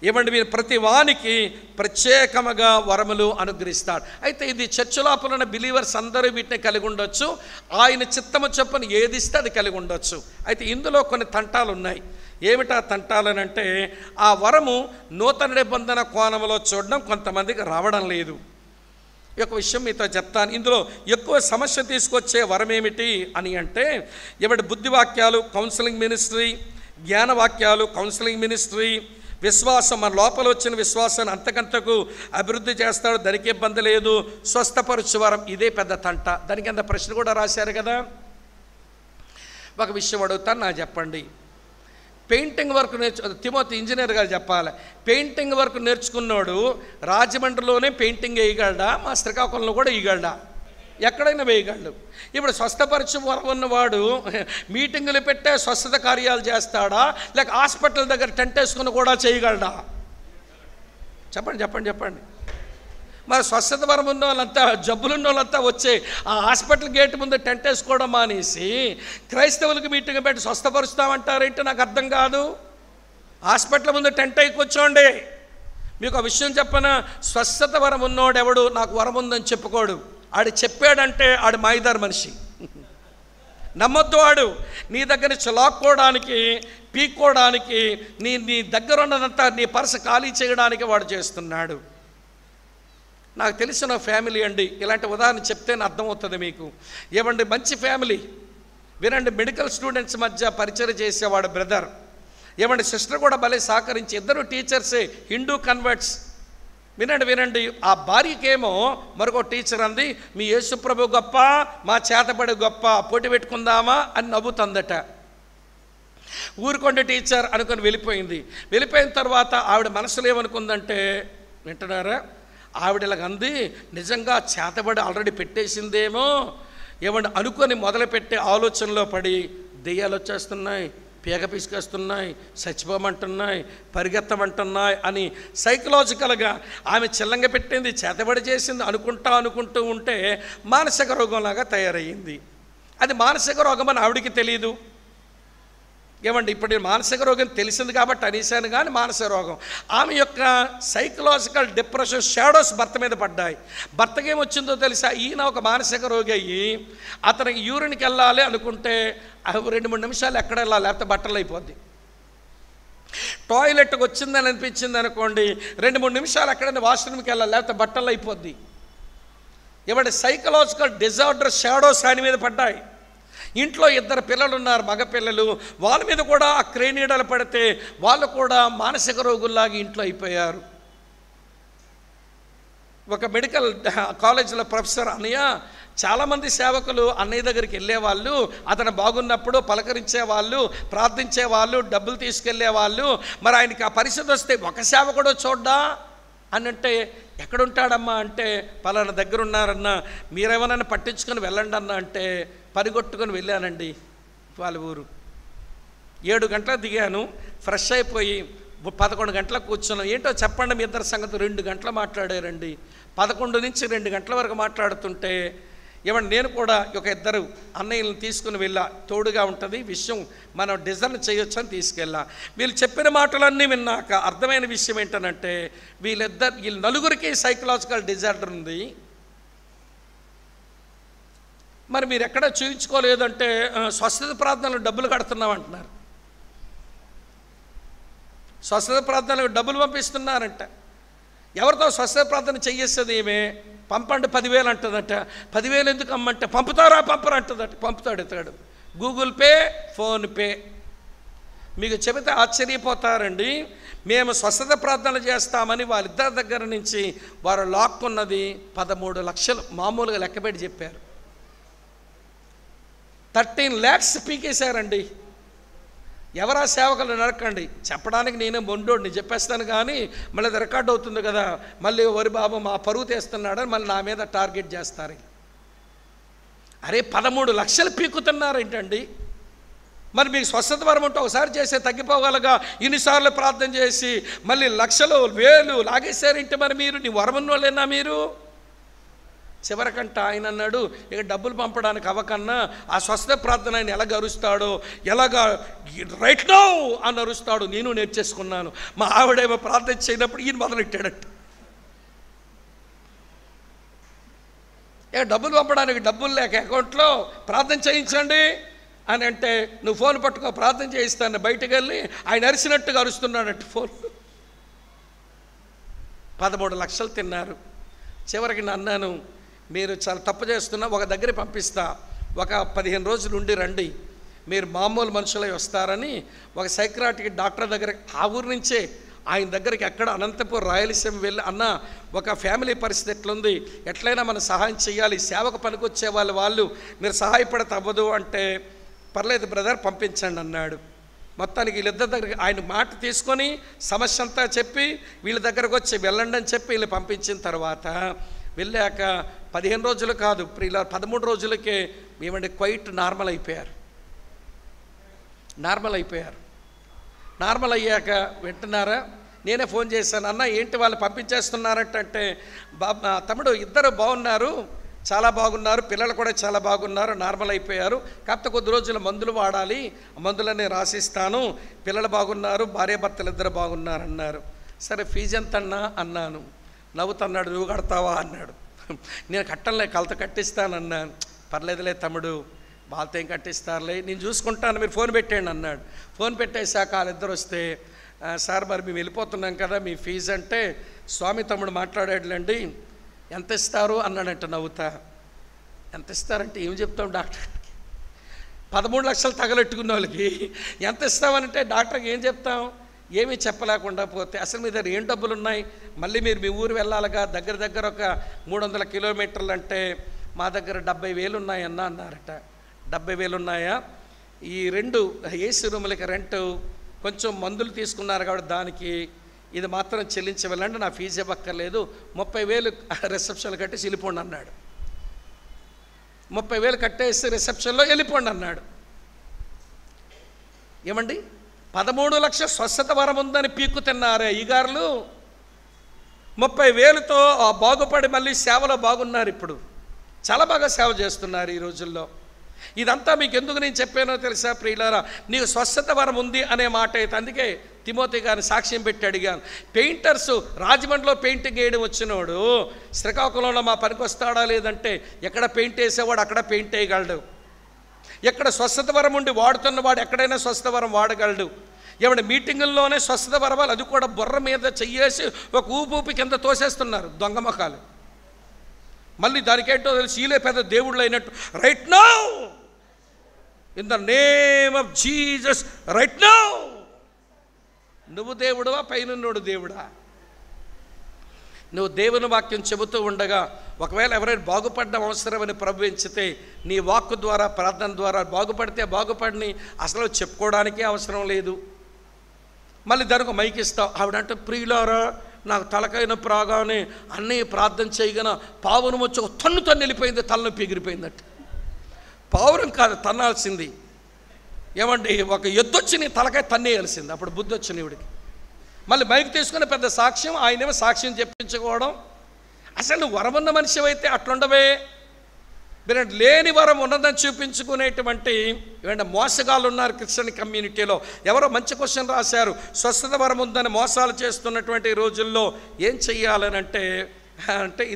ఏమండి మీరు ప్రతి వానికి ప్రత్యేకముగా వరములు అనుగ్రహిస్తాడు. అయితే ఇది చర్చ్ లోపల ఉన్న బిలీవర్స్ అందరూ వీటిని కలిగి ఉండొచ్చు. ఆయన చిత్తము చొప్పున ఏది ఇస్తే అది కలిగి ఉండొచ్చు. అయితే ఇందులో కొన్ని తంటాలు ఉన్నాయి. ఏమిటా తంటాలనంటే, ఆ వరము నూతన నిబంధన కోణంలో చూడడం కొంతమందికి రావడం లేదు. ఈ యొక్క విషయం మీతో చెప్తాను. ఇందులో ఎక్కువ సమస్య తీసుకొచ్చే వరం ఏమిటి అని అంటే, ఎవడి బుద్ధివాక్యాలు కౌన్సిలింగ్ మినిస్ట్రీ, జ్ఞానవాక్యాలు కౌన్సిలింగ్ మినిస్ట్రీ, విశ్వాసం మన లోపల వచ్చిన విశ్వాసాన్ని అంతకంతకు అభివృద్ధి చేస్తాడు, దానికి ఇబ్బంది లేదు, స్వస్థపరచు వరం, ఇదే పెద్ద తంట. దానికి అంత ప్రశ్న కూడా రాశారు కదా. ఒక విషయం అడుగుతాను, నాకు చెప్పండి. పెయింటింగ్ వర్క్ తిమోతి ఇంజనీర్ గారు చెప్పాలి. పెయింటింగ్ వర్క్ నేర్చుకున్నాడు రాజమండ్రిలోనే పెయింటింగ్ వేయగలడా, మా శ్రీకాకుళంలో కూడా వేయగలడా? ఎక్కడైనా వేయగలడు. ఇప్పుడు స్వస్థపరచు వరం ఉన్నవాడు మీటింగులు పెట్టే స్వస్థత కార్యాలు చేస్తాడా, లేక హాస్పిటల్ దగ్గర టెంట్ వేసుకుని కూడా చేయగలడా? చెప్పండి చెప్పండి చెప్పండి. మరి స్వస్థత వరం ఉన్న వాళ్ళంతా, జబ్బులున్న వాళ్ళంతా వచ్చే ఆ హాస్పిటల్ గేట్ ముందు టెంట్ వేసుకోవడం మానేసి క్రైస్తవులకు మీటింగ్ పెట్టి స్వస్థపరుస్తామంటారేంటి? నాకు అర్థం కాదు. హాస్పిటల్ ముందు టెంట్ వేసి కూర్చోండి. మీకు ఆ విషయం చెప్పనా, స్వస్థత వరం ఉన్నోడు ఎవడు నాకు వరం ఉందని చెప్పుకోడు. ఆడు చెప్పాడంటే ఆడు మాయిదారు మనిషి. నమ్మొద్దు. వాడు నీ దగ్గర నుంచి లాక్కోవడానికి, పీక్కోవడానికి, నీ దగ్గర ఉన్నదంతా నీ పర్సు ఖాళీ చేయడానికి వాడు చేస్తున్నాడు. నాకు తెలిసిన ఫ్యామిలీ అండి, ఇలాంటి ఉదాహరణ చెప్తేనే అర్థమవుతుంది మీకు. ఏమండి, మంచి ఫ్యామిలీ వినండి. మెడికల్ స్టూడెంట్స్ మధ్య పరిచయం చేసేవాడు బ్రదర్. ఏమండి, సిస్టర్ కూడా భలే సహకరించి, ఇద్దరు టీచర్సే, హిందూ కన్వర్ట్స్. వినండి వినండి, ఆ భార్యకేమో మరొక టీచర్ అంది, మీ యేసుప్రభు గొప్ప, మా చేతబడి గొప్ప, పోటీ పెట్టుకుందామా అని నవ్వుతుందట. ఊరుకొండ టీచర్ అనుకుని వెళ్ళిపోయింది. వెళ్ళిపోయిన తర్వాత ఆవిడ మనసులో ఏమనుకుందంటే, వింటున్నారా, ఆవిడలాగా అంది, నిజంగా చేతబడి ఆల్రెడీ పెట్టేసిందేమో ఏమంటే అనుకొని మొదలుపెట్టే ఆలోచనలో పడి దెయ్యాలు వచ్చేస్తున్నాయి, పీక పిసుకొస్తున్నాయి, చచ్చిపోమంటున్నాయి, పరిగెత్తమంటున్నాయి అని సైకలాజికల్గా ఆమె చిల్లంగా పెట్టింది, చేతబడి చేసింది అనుకుంటూ ఉంటే మానసిక రోగంలాగా తయారయ్యింది. అది మానసిక రోగం అని ఆవిడికి తెలియదు. ఏమండి, ఇప్పుడు మానసిక రోగం తెలిసింది కాబట్టి అనేసాను, కానీ మానసిక రోగం, ఆమె యొక్క సైకలాజికల్ డిప్రెషన్ షాడోస్ భర్త మీద పడ్డాయి. భర్తకి ఏమొచ్చిందో తెలుసా, ఈయన ఒక మానసిక రోగి అయ్యి అతనికి యూరిన్కి వెళ్ళాలి అనుకుంటే 2-3 నిమిషాలు ఎక్కడ వెళ్ళాలి, లేకపోతే బట్టలు అయిపోద్ది. టాయిలెట్కి వచ్చిందని అనిపించింది అనుకోండి, 2-3 నిమిషాలు ఎక్కడైనా వాష్రూమ్కి వెళ్ళాలి, లేకపోతే బట్టలు అయిపోద్ది. ఏమంటే సైకలాజికల్ డిజార్డర్ షాడోస్ ఆయన మీద పడ్డాయి. ఇంట్లో 2 పిల్లలు ఉన్నారు, మగ పిల్లలు, వాళ్ళ మీద కూడా ఆ క్రేనీడలు పడితే వాళ్ళు కూడా మానసిక రోగుల్లాగా ఇంట్లో అయిపోయారు. ఒక మెడికల్ కాలేజీలో ప్రొఫెసర్ అన్నయ్య, చాలామంది సేవకులు అన్నయ్య దగ్గరికి వెళ్ళేవాళ్ళు, అతను బాగున్నప్పుడు పలకరించేవాళ్ళు, ప్రార్థించేవాళ్ళు, డబ్బులు తీసుకెళ్లేవాళ్ళు. మరి ఆయనకి ఆ పరిస్థితి వస్తే ఒక సేవకుడు చూడ్డా అని అంటే, ఎక్కడుంటాడమ్మా అంటే, పలానా దగ్గర ఉన్నారన్నా, మీరేమన్నా పట్టించుకొని వెళ్ళండి అన్న అంటే పరిగొట్టుకొని వెళ్ళానండి వాళ్ళ ఊరు. 7 గంటలకు దిగాను, ఫ్రెష్ అయిపోయి 11 గంటలకు కూర్చున్నాం. ఏంటో చెప్పండి మీ ఇద్దరు సంగతి. 2 గంటలు మాట్లాడారండి. 11 నుంచి 2 గంటల వరకు మాట్లాడుతుంటే ఏమంటే నేను కూడా ఒక 2 అన్నయ్యలను తీసుకుని వెళ్ళా, తోడుగా ఉంటుంది విషయం, మనం డిజైన్ చేయొచ్చు అని తీసుకెళ్ళా. వీళ్ళు చెప్పిన మాటలన్నీ విన్నాక అర్థమైన విషయం ఏంటనంటే, వీళ్ళ నలుగురికి సైకలాజికల్ డిజార్డర్ ఉంది. మరి మీరు ఎక్కడ చూపించుకోలేదంటే స్వస్థత ప్రార్థనలకు డబ్బులు కడుతున్నాం అంటున్నారు. స్వస్థత ప్రార్థనలకు డబ్బులు పంపిస్తున్నారంట. ఎవరితో స్వస్థత ప్రార్థన చెయ్యేస్తుంది ఏమే, పంపండి 10,000 అంటుందట. 10,000 ఎందుకు అమ్మంటే, పంపరా అంటుందట. పంపుతాడు ఇతడు. Google pay, PhonePe. మీకు చెబితే ఆశ్చర్యపోతారండి. మేము స్వస్థత ప్రార్థనలు చేస్తామని వాళ్ళిద్దరి దగ్గర నుంచి వారు లాక్కున్నది 13 లక్షలు మామూలుగా లెక్కపెట్టి చెప్పారు. 13 lakhs పీకేశారండి. ఎవరా సేవకులు నరకండి. చెప్పడానికి నేనే మొండోడిని చెప్పేస్తాను, కానీ మళ్ళీ అది రికార్డ్ అవుతుంది కదా, మళ్ళీ వరి బాబు మా పరువు తీస్తున్నాడని మళ్ళీ నా మీద టార్గెట్ చేస్తారు. అరే 13 లక్షలు పీకుతున్నారు ఏంటండి? మరి మీకు స్వస్థత వరం ఉంటే ఒకసారి చేస్తే తగ్గిపోగలగా, ఇన్నిసార్లు ప్రార్థన చేసి మళ్ళీ లక్షలు వేలు లాగేశారేంటి? మరి మీరు నీ వరం ఉన్నోళ్ళేనా మీరు? చివరికంట ఆయన అన్నాడు, ఇక డబ్బులు పంపడానికి అవ్వకన్నా ఆ స్వస్థత ప్రార్థన ఆయన ఎలాగ అరుస్తాడో, ఎలాగా రైట్ నౌ అని అరుస్తాడు నేను నేర్చేసుకున్నాను. మా ఆవిడేమో ప్రార్థన చేయనప్పుడు ఈయన మొదలెట్టాడట. ఇక డబ్బులు పంపడానికి డబ్బులు లేక అకౌంట్లో ప్రార్థన చేయించండి అని అంటే, నువ్వు ఫోన్ పట్టుకో ప్రార్థన చేయిస్తాను బయటకు వెళ్ళి ఆయన అరిసినట్టుగా అరుస్తున్నాడట ఫోన్. 13 లక్షలు తిన్నారు. చివరికి అన్నాను, మీరు చాలా తప్పు చేస్తున్నా, ఒక దగ్గర పంపిస్తా, ఒక 15 రోజులు ఉండి రండి, మీరు మామూలు మనుషులై వస్తారని ఒక సైక్రాటిక్ డాక్టర్ దగ్గర, ఆ ఊరి నుంచే ఆయన దగ్గరికి ఎక్కడ అనంతపూర్ రాయలసీమ వెళ్ళి, అన్న ఒక ఫ్యామిలీ పరిస్థితి ఎట్లుంది, ఎట్లయినా మనం సహాయం చేయాలి, సేవకు పనికొచ్చే వాళ్ళు మీరు సహాయపడత అవ్వదు అంటే, పర్లేదు బ్రదర్ పంపించండి అన్నాడు. మొత్తానికి వీళ్ళిద్దరి దగ్గరికి ఆయన మాట తీసుకొని సమస్య అంతా చెప్పి వీళ్ళ దగ్గరకు వచ్చి వెళ్ళండి అని చెప్పి వీళ్ళు పంపించిన తర్వాత వెళ్ళాక 15 రోజులు కాదు, ఇలా 13 రోజులకే ఏమంటే క్వైట్ నార్మల్ అయిపోయారు. నార్మల్ అయ్యాక వింటున్నారా, నేనే ఫోన్ చేశాను, అన్న ఏంటి వాళ్ళు పంపించేస్తున్నారంటే, తమ్ముడు ఇద్దరు బాగున్నారు, చాలా బాగున్నారు, పిల్లలు కూడా చాలా బాగున్నారు, నార్మల్ అయిపోయారు, కాకపోతే కొద్ది రోజులు మందులు వాడాలి, మందులన్నీ రాసిస్తాను, పిల్లలు బాగున్నారు, భార్యాభర్తలు ఇద్దరు బాగున్నారు అన్నారు. సరే ఫీజు ఎంత అన్నా అన్నాను. నవ్వుతున్నాడు, నువ్వు కడతావా అన్నాడు. నేను కట్టంలే, కలత కట్టిస్తానన్నాను. పర్లేదులే తమ్ముడు, వాళ్ళతో ఏం కట్టిస్తారులే, నేను చూసుకుంటాను, మీరు ఫోన్ పెట్టండి అన్నాడు. ఫోన్ పెట్టేశాక వాళ్ళిద్దరు వస్తే, సార్ మరి మేము వెళ్ళిపోతున్నాం కదా, మీ ఫీజు అంటే, స్వామి తమ్ముడు మాట్లాడాడులేండి, ఎంత ఇస్తారు అన్నాడంట నవ్వుతా. ఎంత ఇస్తారంటే ఏం చెప్తాం డాక్టర్కి? 13 లక్షలు తగలెట్టుకున్న వాళ్ళకి ఎంత ఇస్తామనంటే డాక్టర్కి ఏం చెప్తాం? ఏమీ చెప్పలేకుండా పోతే, అసలు మీ దగ్గర ఏం డబ్బులు ఉన్నాయి, మళ్ళీ మీరు మీ ఊరు వెళ్ళాలిగా, దగ్గర ఒక 300 కిలోమీటర్లు అంటే, మా దగ్గర 70,000 ఉన్నాయన్నా అన్నారట. 70,000 ఉన్నాయా? ఈ 2 ఏసీ రూములకి రెంట్, కొంచెం మందులు తీసుకున్నారు కాబట్టి దానికి ఇది మాత్రం చెల్లించి వెళ్ళండి, నా ఫీజు ఇవ్వక్కర్లేదు, 30,000 రిసెప్షన్లో కట్టేసి వెళ్ళిపోండి అన్నాడు. 30,000 కట్టేసి రిసెప్షన్లో వెళ్ళిపోండి అన్నాడు. ఏమండి, 13 లక్షల స్వస్థత వరం ఉందని పీక్కు తిన్నారే అయ్యగారులు, 30,000తో బాగుపడి మళ్ళీ సేవలో బాగున్నారు. ఇప్పుడు చాలా బాగా సేవ చేస్తున్నారు ఈ రోజుల్లో. ఇదంతా మీకు ఎందుకు నేను చెప్పానో తెలుసా ప్రియులారా, నీకు స్వస్థత వరం ఉంది అనే మాట అయితే, అందుకే తిమోతి గారిని సాక్ష్యం పెట్టి అడిగాను. పెయింటర్సు రాజమండ్రిలో పెయింటింగ్ వేయడం వచ్చినోడు శ్రీకాకుళంలో మా పనికి వస్తాడా లేదంటే, ఎక్కడ పెయింట్ వేసేవాడు అక్కడ పెయింట్ వేయగలడు, ఎక్కడ స్వస్థత వరం ఉండి వాడుతున్నవాడు ఎక్కడైనా స్వస్థత వరం వాడగలడు. ఏమంటే మీటింగుల్లోనే స్వస్థత వరవాలు, అది కూడా బుర్ర మీద చెయ్యేసి ఒక ఊపి కింద తోసేస్తున్నారు దొంగ మొఖాలు. మళ్ళీ దానికేంటో తెలిసి ఈలే పెద్ద దేవుళ్ళు అయినట్టు, right now in the name of Jesus, right now. నువ్వు దేవుడువా, పైనున్నోడు దేవుడా? నువ్వు దేవుని వాక్యం చెబుతూ ఉండగా ఒకవేళ ఎవరైనా బాగుపడడం అవసరమని ప్రభువించితే, నీ వాక్కు ద్వారా ప్రార్థన ద్వారా బాగుపడితే బాగుపడిని, అసలు చెప్పుకోవడానికే అవసరం లేదు. మళ్ళీ దానికి మైక్ ఇస్తావు. ఆవిడంటే, ప్రియులారా నాకు తలకాయ నొప్పి రాగానే అన్నయ్య ప్రార్థన చేయగన పావురం వచ్చి ఒక తన్ను వెళ్ళిపోయింది, తలనొప్పి ఎగిరిపోయిందట. పావురం కాదు తన్నాల్సింది, ఏమండి ఒక ఎద్దొచ్చి నీ తలకాయ తన్నేయాల్సింది, అప్పుడు బుద్ధి వచ్చిన ఇవిడికి. మళ్ళీ మైక్ తీసుకుని పెద్ద సాక్ష్యం, ఆయనేమో సాక్ష్యం చెప్పించుకోవడం. అసలు నువ్వు వరమున్న మనిషి అయితే అట్లుండవే. మీరు లేని వరం ఉన్నదని చూపించుకునేటువంటి ఏమంటే మోసగాళ్ళు ఉన్నారు క్రిస్టియన్ కమ్యూనిటీలో. ఎవరో మంచి క్వశ్చన్ రాశారు, స్వస్థత వరం ఉందని మోసాలు చేస్తున్నటువంటి రోజుల్లో ఏం చెయ్యాలని అంటే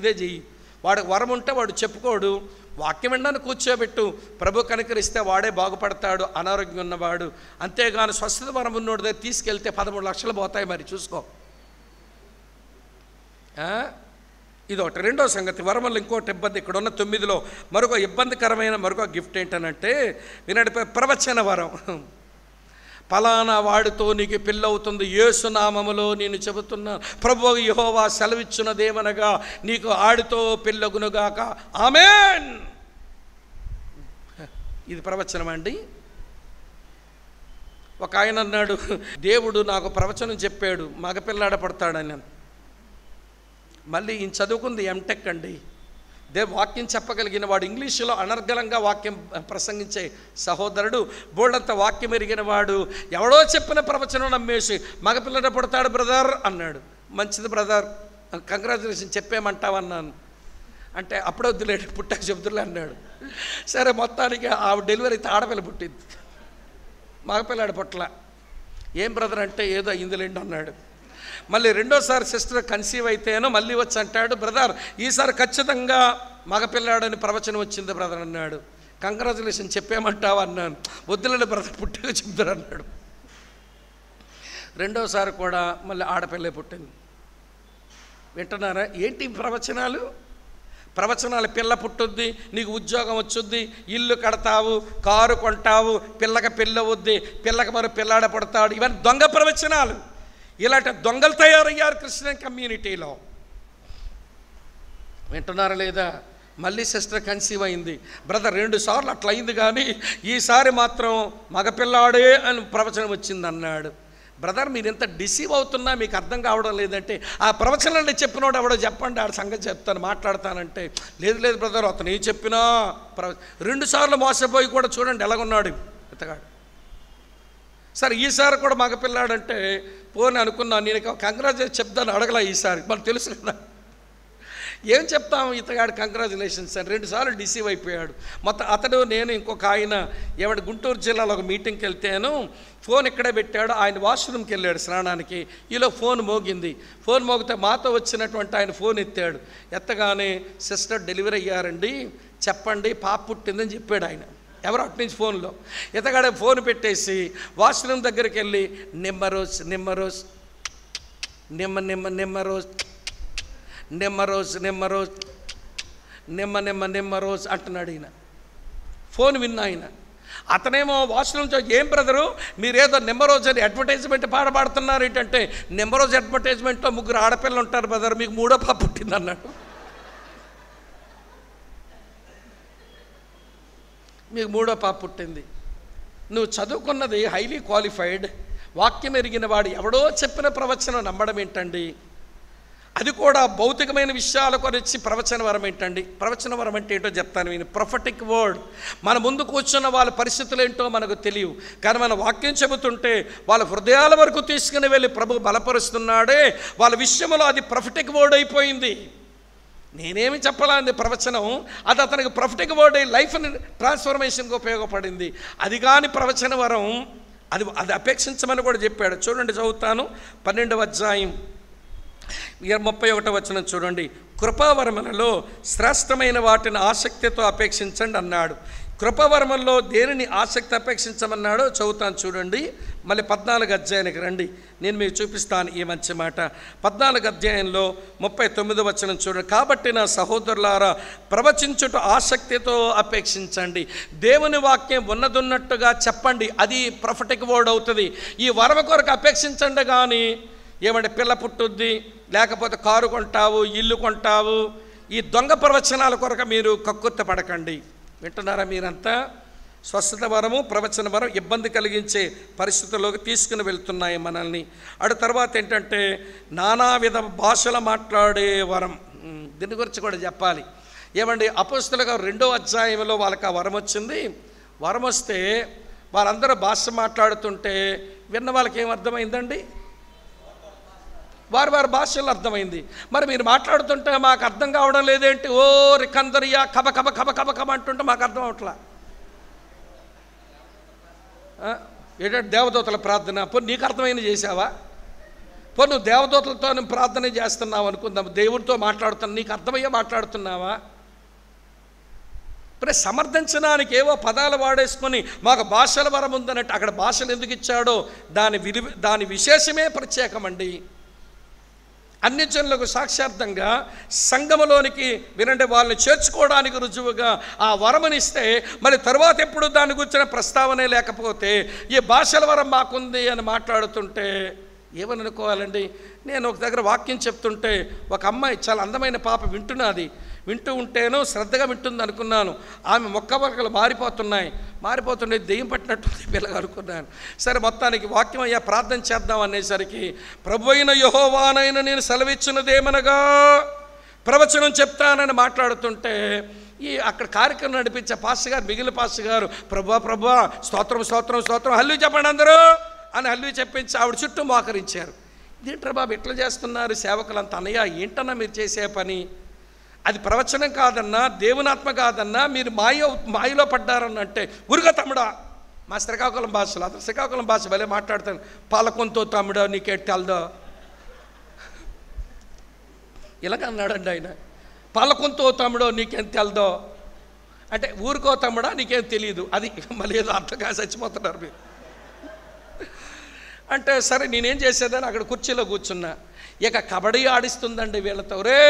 ఇదే చెయ్యి. వాడికి వరం ఉంటే వాడు చెప్పుకోడు, వాక్యం వినడానికి కూర్చోబెట్టు, ప్రభు కనికరిస్తే వాడే బాగుపడతాడు అనారోగ్యం ఉన్నవాడు. అంతేగాని స్వస్థత వరం ఉన్నోడి దగ్గర తీసుకెళ్తే 13 లక్షలు పోతాయి. మరి చూసుకో. ఇదొకటి. రెండో సంగతి, వరమల్లో ఇంకోటి ఇబ్బంది, ఇక్కడ ఉన్న 9లో మరొక ఇబ్బందికరమైన మరొక గిఫ్ట్ ఏంటనంటే, వినండి, ప్రవచన వరం. ఫలానా వాడితో నీకు పెళ్ళవుతుంది, యేసు నామములో నేను చెబుతున్నా, ప్రభువు యెహోవా సెలవిచ్చున్నదేమనగా నీకు ఆడితో పెళ్ళగునుగాక, ఆమేన్. ఇది ప్రవచనం అండి. ఒక ఆయన అన్నాడు, దేవుడు నాకు ప్రవచనం చెప్పాడు మగపిల్లాడ పడతాడని. మళ్ళీ ఈయన చదువుకుంది ఎంటెక్ అండి. వాక్యం చెప్పగలిగిన వాడు, ఇంగ్లీషులో అనర్గళంగా వాక్యం ప్రసంగించే సహోదరుడు, బోల్డంత వాక్యం ఎరిగిన వాడు, ఎవడో చెప్పిన ప్రవచనం నమ్మేసి మగపిల్లడ పుడతాడు బ్రదర్ అన్నాడు. మంచిది బ్రదర్, కంగ్రాచులేషన్ చెప్పేమంటావన్నాను. అంటే అప్పుడే వద్దులేడు, పుట్టాక చెబుతులే అన్నాడు. సరే మొత్తానికి ఆ డెలివరీ అయితే ఆడపిల్ల పుట్టింది, మగపిల్లాడు పుట్ల. ఏం బ్రదర్ అంటే ఏదో అయిందిలేండి అన్నాడు. మళ్ళీ రెండోసారి సిస్టర్ కన్సీవ్ అయితేనో మళ్ళీ వచ్చి అంటాడు, బ్రదర్ ఈసారి ఖచ్చితంగా మగపిల్లాడని ప్రవచనం వచ్చింది బ్రదర్ అన్నాడు. కంగ్రాచులేషన్ చెప్పేమంటావా అన్నాను. వద్దులేండి బ్రదర్ పుట్టాక చెబుతారు అన్నాడు. రెండోసారి కూడా మళ్ళీ ఆడపిల్లే పుట్టింది. వింటున్నారా ఏంటి ప్రవచనాలు? పిల్ల పుట్టుద్ది, నీకు ఉద్యోగం వచ్చుద్ది, ఇల్లు కడతావు, కారు కొంటావు, పిల్లకి పెళ్ళి అవుద్ది, పిల్లకి మరి పిల్లాడ పడతాడు. ఇవన్నీ దొంగ ప్రవచనాలు. ఇలాంటి దొంగలు తయారయ్యారు క్రిస్టియన్ కమ్యూనిటీలో. వింటున్నారా లేదా? మళ్ళీ సిస్టర్ కన్సీవ్ అయింది. బ్రదర్ 2 సార్లు అట్లా అయింది, కానీ ఈసారి మాత్రం మగపిల్లాడే అని ప్రవచనం వచ్చింది అన్నాడు. బ్రదర్ మీరు ఎంత డిసీవ్ అవుతున్నా మీకు అర్థం కావడం లేదంటే, ఆ ప్రవచనాన్ని చెప్పినోడు ఎవడో చెప్పండి, ఆడ సంగతి చెప్తాను మాట్లాడతానంటే, లేదు బ్రదర్ అతను ఏం చెప్పినా 2 సార్లు మోసపోయి కూడా చూడండి ఎలాగున్నాడు ఇతగాడు. సరే ఈసారి కూడా మగపిల్లాడంటే పోని అనుకున్నాను, నేను కంగ్రాచులేషన్ చెప్తాను అడగలా. ఈసారి మనకు తెలుసు కదా ఏం చెప్తాం, ఇతగాడు కంగ్రాచులేషన్స్ అని. 2 సార్లు డిసీవ్ అయిపోయాడు. మొత్తం అతడు నేను ఇంకొక ఆయన ఏమంటే గుంటూరు జిల్లాలో ఒక మీటింగ్కి వెళ్తేను ఫోన్ ఇక్కడే పెట్టాడు. ఆయన వాష్రూమ్కి వెళ్ళాడు స్నానానికి. ఈలో ఫోన్ మోగింది. ఫోన్ మోగితే మాతో వచ్చినటువంటి ఆయన ఫోన్ ఎత్తాడు. ఎత్తగానే సిస్టర్ డెలివరీ అయ్యారండి, చెప్పండి పాప పుట్టిందని చెప్పాడు ఆయన. ఎవరు అటు నుంచి ఫోన్లో. ఇతగాడే ఫోన్ పెట్టేసి వాష్రూమ్ దగ్గరికి వెళ్ళి నిమ్మరోజ్ అంటున్నాడు ఈయన. ఫోన్ విన్నా ఆయన. అతనేమో వాష్రూమ్తో ఏం బ్రదరు మీరేదో నిమ్మరోజ్ అని అడ్వర్టైజ్మెంట్ పాడుతున్నారు ఏంటంటే, నిమ్మరోజ్ అడ్వర్టైజ్మెంట్లో 3 ఆడపిల్లలు ఉంటారు బ్రదర్, మీకు 3వ పాప పుట్టింది అన్నాడు. మీకు 3వ పాప పుట్టింది. నువ్వు చదువుకున్నది హైలీ క్వాలిఫైడ్, వాక్యం ఎరిగిన వాడు ఎవడో చెప్పిన ప్రవచనం నమ్మడం ఏంటండి? అది కూడా భౌతికమైన విషయాల గురించి ప్రవచన వరం ఏంటండి? ప్రవచన వరం అంటే ఏంటో చెప్తాను నేను. Prophetic word. మన ముందు కూర్చున్న వాళ్ళ పరిస్థితులు ఏంటో మనకు తెలియవు, కానీ మన వాక్యం చెబుతుంటే వాళ్ళ హృదయాల వరకు తీసుకుని వెళ్ళి ప్రభు బలపరుస్తున్నాడే, వాళ్ళ విషయంలో అది ప్రొఫెటిక్ వర్డ్ అయిపోయింది. నేనేమి చెప్పాలండి ప్రవచనం, అది అతనికి ప్రొఫెటిక్ వర్డ్ అయి లైఫ్ని ట్రాన్స్ఫర్మేషన్కి ఉపయోగపడింది. అది కాని ప్రవచన వరం అది అపేక్షించమని కూడా చెప్పాడు. చూడండి చదువుతాను 12వ అధ్యాయం 31వ వచనం చూడండి. కృపావరములలో శ్రేష్టమైన వాటిని ఆసక్తితో అపేక్షించండి అన్నాడు. కృపావరములలో దేనిని ఆసక్తి అపేక్షించమన్నాడో చదువుతాను చూడండి. మళ్ళీ 14వ అధ్యాయానికి రండి, నేను మీకు చూపిస్తాను ఈ మంచి మాట. 14వ అధ్యాయంలో 39వ వచనం చూడండి. కాబట్టి నా సహోదరులారా ప్రవచించుట ఆసక్తితో అపేక్షించండి. దేవుని వాక్యం ఉన్నదున్నట్టుగా చెప్పండి, అది ప్రొఫెటిక్ వర్డ్ అవుతుంది. ఈ వరమ కొరకు అపేక్షించండి, కానీ ఏమంటే పిల్ల పుట్టుద్ది, లేకపోతే కారు కొంటావు, ఇల్లు కొంటావు, ఈ దొంగ ప్రవచనాల కొరకు మీరు కక్కుర్తి పడకండి. వింటున్నారా మీరంతా? స్వస్థత వరము, ప్రవచన వరం ఇబ్బంది కలిగించే పరిస్థితుల్లోకి తీసుకుని వెళ్తున్నాయి మనల్ని. అటు తర్వాత ఏంటంటే నానావిధ భాషలు మాట్లాడే వరం, దీని గురించి కూడా చెప్పాలి. ఏమండి అపోస్తలుగా 2వ అధ్యాయంలో వాళ్ళకి ఆ వరం వచ్చింది. వరం వస్తే వాళ్ళందరూ భాష మాట్లాడుతుంటే విన్న వాళ్ళకి ఏం అర్థమైందండి? వారి భాషల్లో అర్థమైంది. మరి మీరు మాట్లాడుతుంటే మాకు అర్థం కావడం లేదేంటి? ఓ రికందరియా కబ కబ కబ కబ కబ అంటుంటే మాకు అర్థం అవట్లా. ఏంటంటే దేవదూతల ప్రార్థన, పోనీ నీకు అర్థమైంది చేసావా? పోనీ నువ్వు దేవదూతలతో ప్రార్థన చేస్తున్నావు అనుకుందాం, దేవుడితో మాట్లాడుతున్నా, నీకు అర్థమయ్యే మాట్లాడుతున్నావా? ఇప్పుడు సమర్థించడానికి ఏవో పదాలు వాడేసుకొని మాకు భాషల వరం ఉందన్నట్టు, అక్కడ భాషలు ఎందుకు ఇచ్చాడో దాని విశేషమే ప్రత్యేకమండి. అన్ని జనులకు సాక్షార్థంగా సంఘములోనికి వినండి వాళ్ళని చేర్చుకోవడానికి రుజువుగా ఆ వరమనిస్తే, మరి తర్వాత ఎప్పుడు దాని గురించిన ప్రస్తావనే లేకపోతే ఈ భాషల వరం మాకుంది అని మాట్లాడుతుంటే ఏమని అనుకోవాలండి? నేను ఒక దగ్గర వాక్యం చెప్తుంటే ఒక అమ్మాయి చాలా అందమైన పాప వింటూ ఉంటేనో శ్రద్ధగా వింటుంది అనుకున్నాను. ఆమె మొక్కబొక్కలు మారిపోతుండే దెయ్యం పట్టినట్టు పిల్లగా అనుకున్నాను. సరే మొత్తానికి వాక్యం అయ్యా ప్రార్థన చేద్దాం అనేసరికి, ప్రభు అయిన యెహోవానైన నేను సెలవిచ్చినదేమనగా ప్రవచనం చెప్తానని మాట్లాడుతుంటే అక్కడ కార్యక్రమం నడిపించే పాస్టర్ గారు, మిగిలిన పాస్టర్ గారు, ప్రభా స్తోత్రం స్తోత్రం స్తోత్రం హల్లు చెప్పండి అందరూ అని హల్లు చెప్పించి ఆవిడ చుట్టూ మోకరించారు. ఇదేంట్రా బాబు ఎట్లా చేస్తున్నారు సేవకులంతా? అన్నయ్య ఏంటన్నా మీరు చేసే పని? అది ప్రవచనం కాదన్నా, దేవునాత్మ కాదన్నా, మీరు మాయలో పడ్డారన్నంటే ఉరుగా తమ్ముడా, మా శ్రీకాకుళం భాషలో, అతను శ్రీకాకుళం భాష భలే మాట్లాడతాను, పాలకొంతో తమ్ముడా నీకేంటి తెలదో ఇలాగ అన్నాడండి ఆయన. పాలకొంతో తమ్ముడో నీకేం తెలదో అంటే ఊరుకో తమ్ముడా నీకేం తెలియదు, అది మళ్ళీ ఏదో అర్థంగా చచ్చిపోతున్నారు మీరు అంటే. సరే నేనేం చేసేదని అక్కడ కుర్చీలో కూర్చున్నా. ఇక కబడ్డీ ఆడిస్తుందండి వీళ్ళతో. రే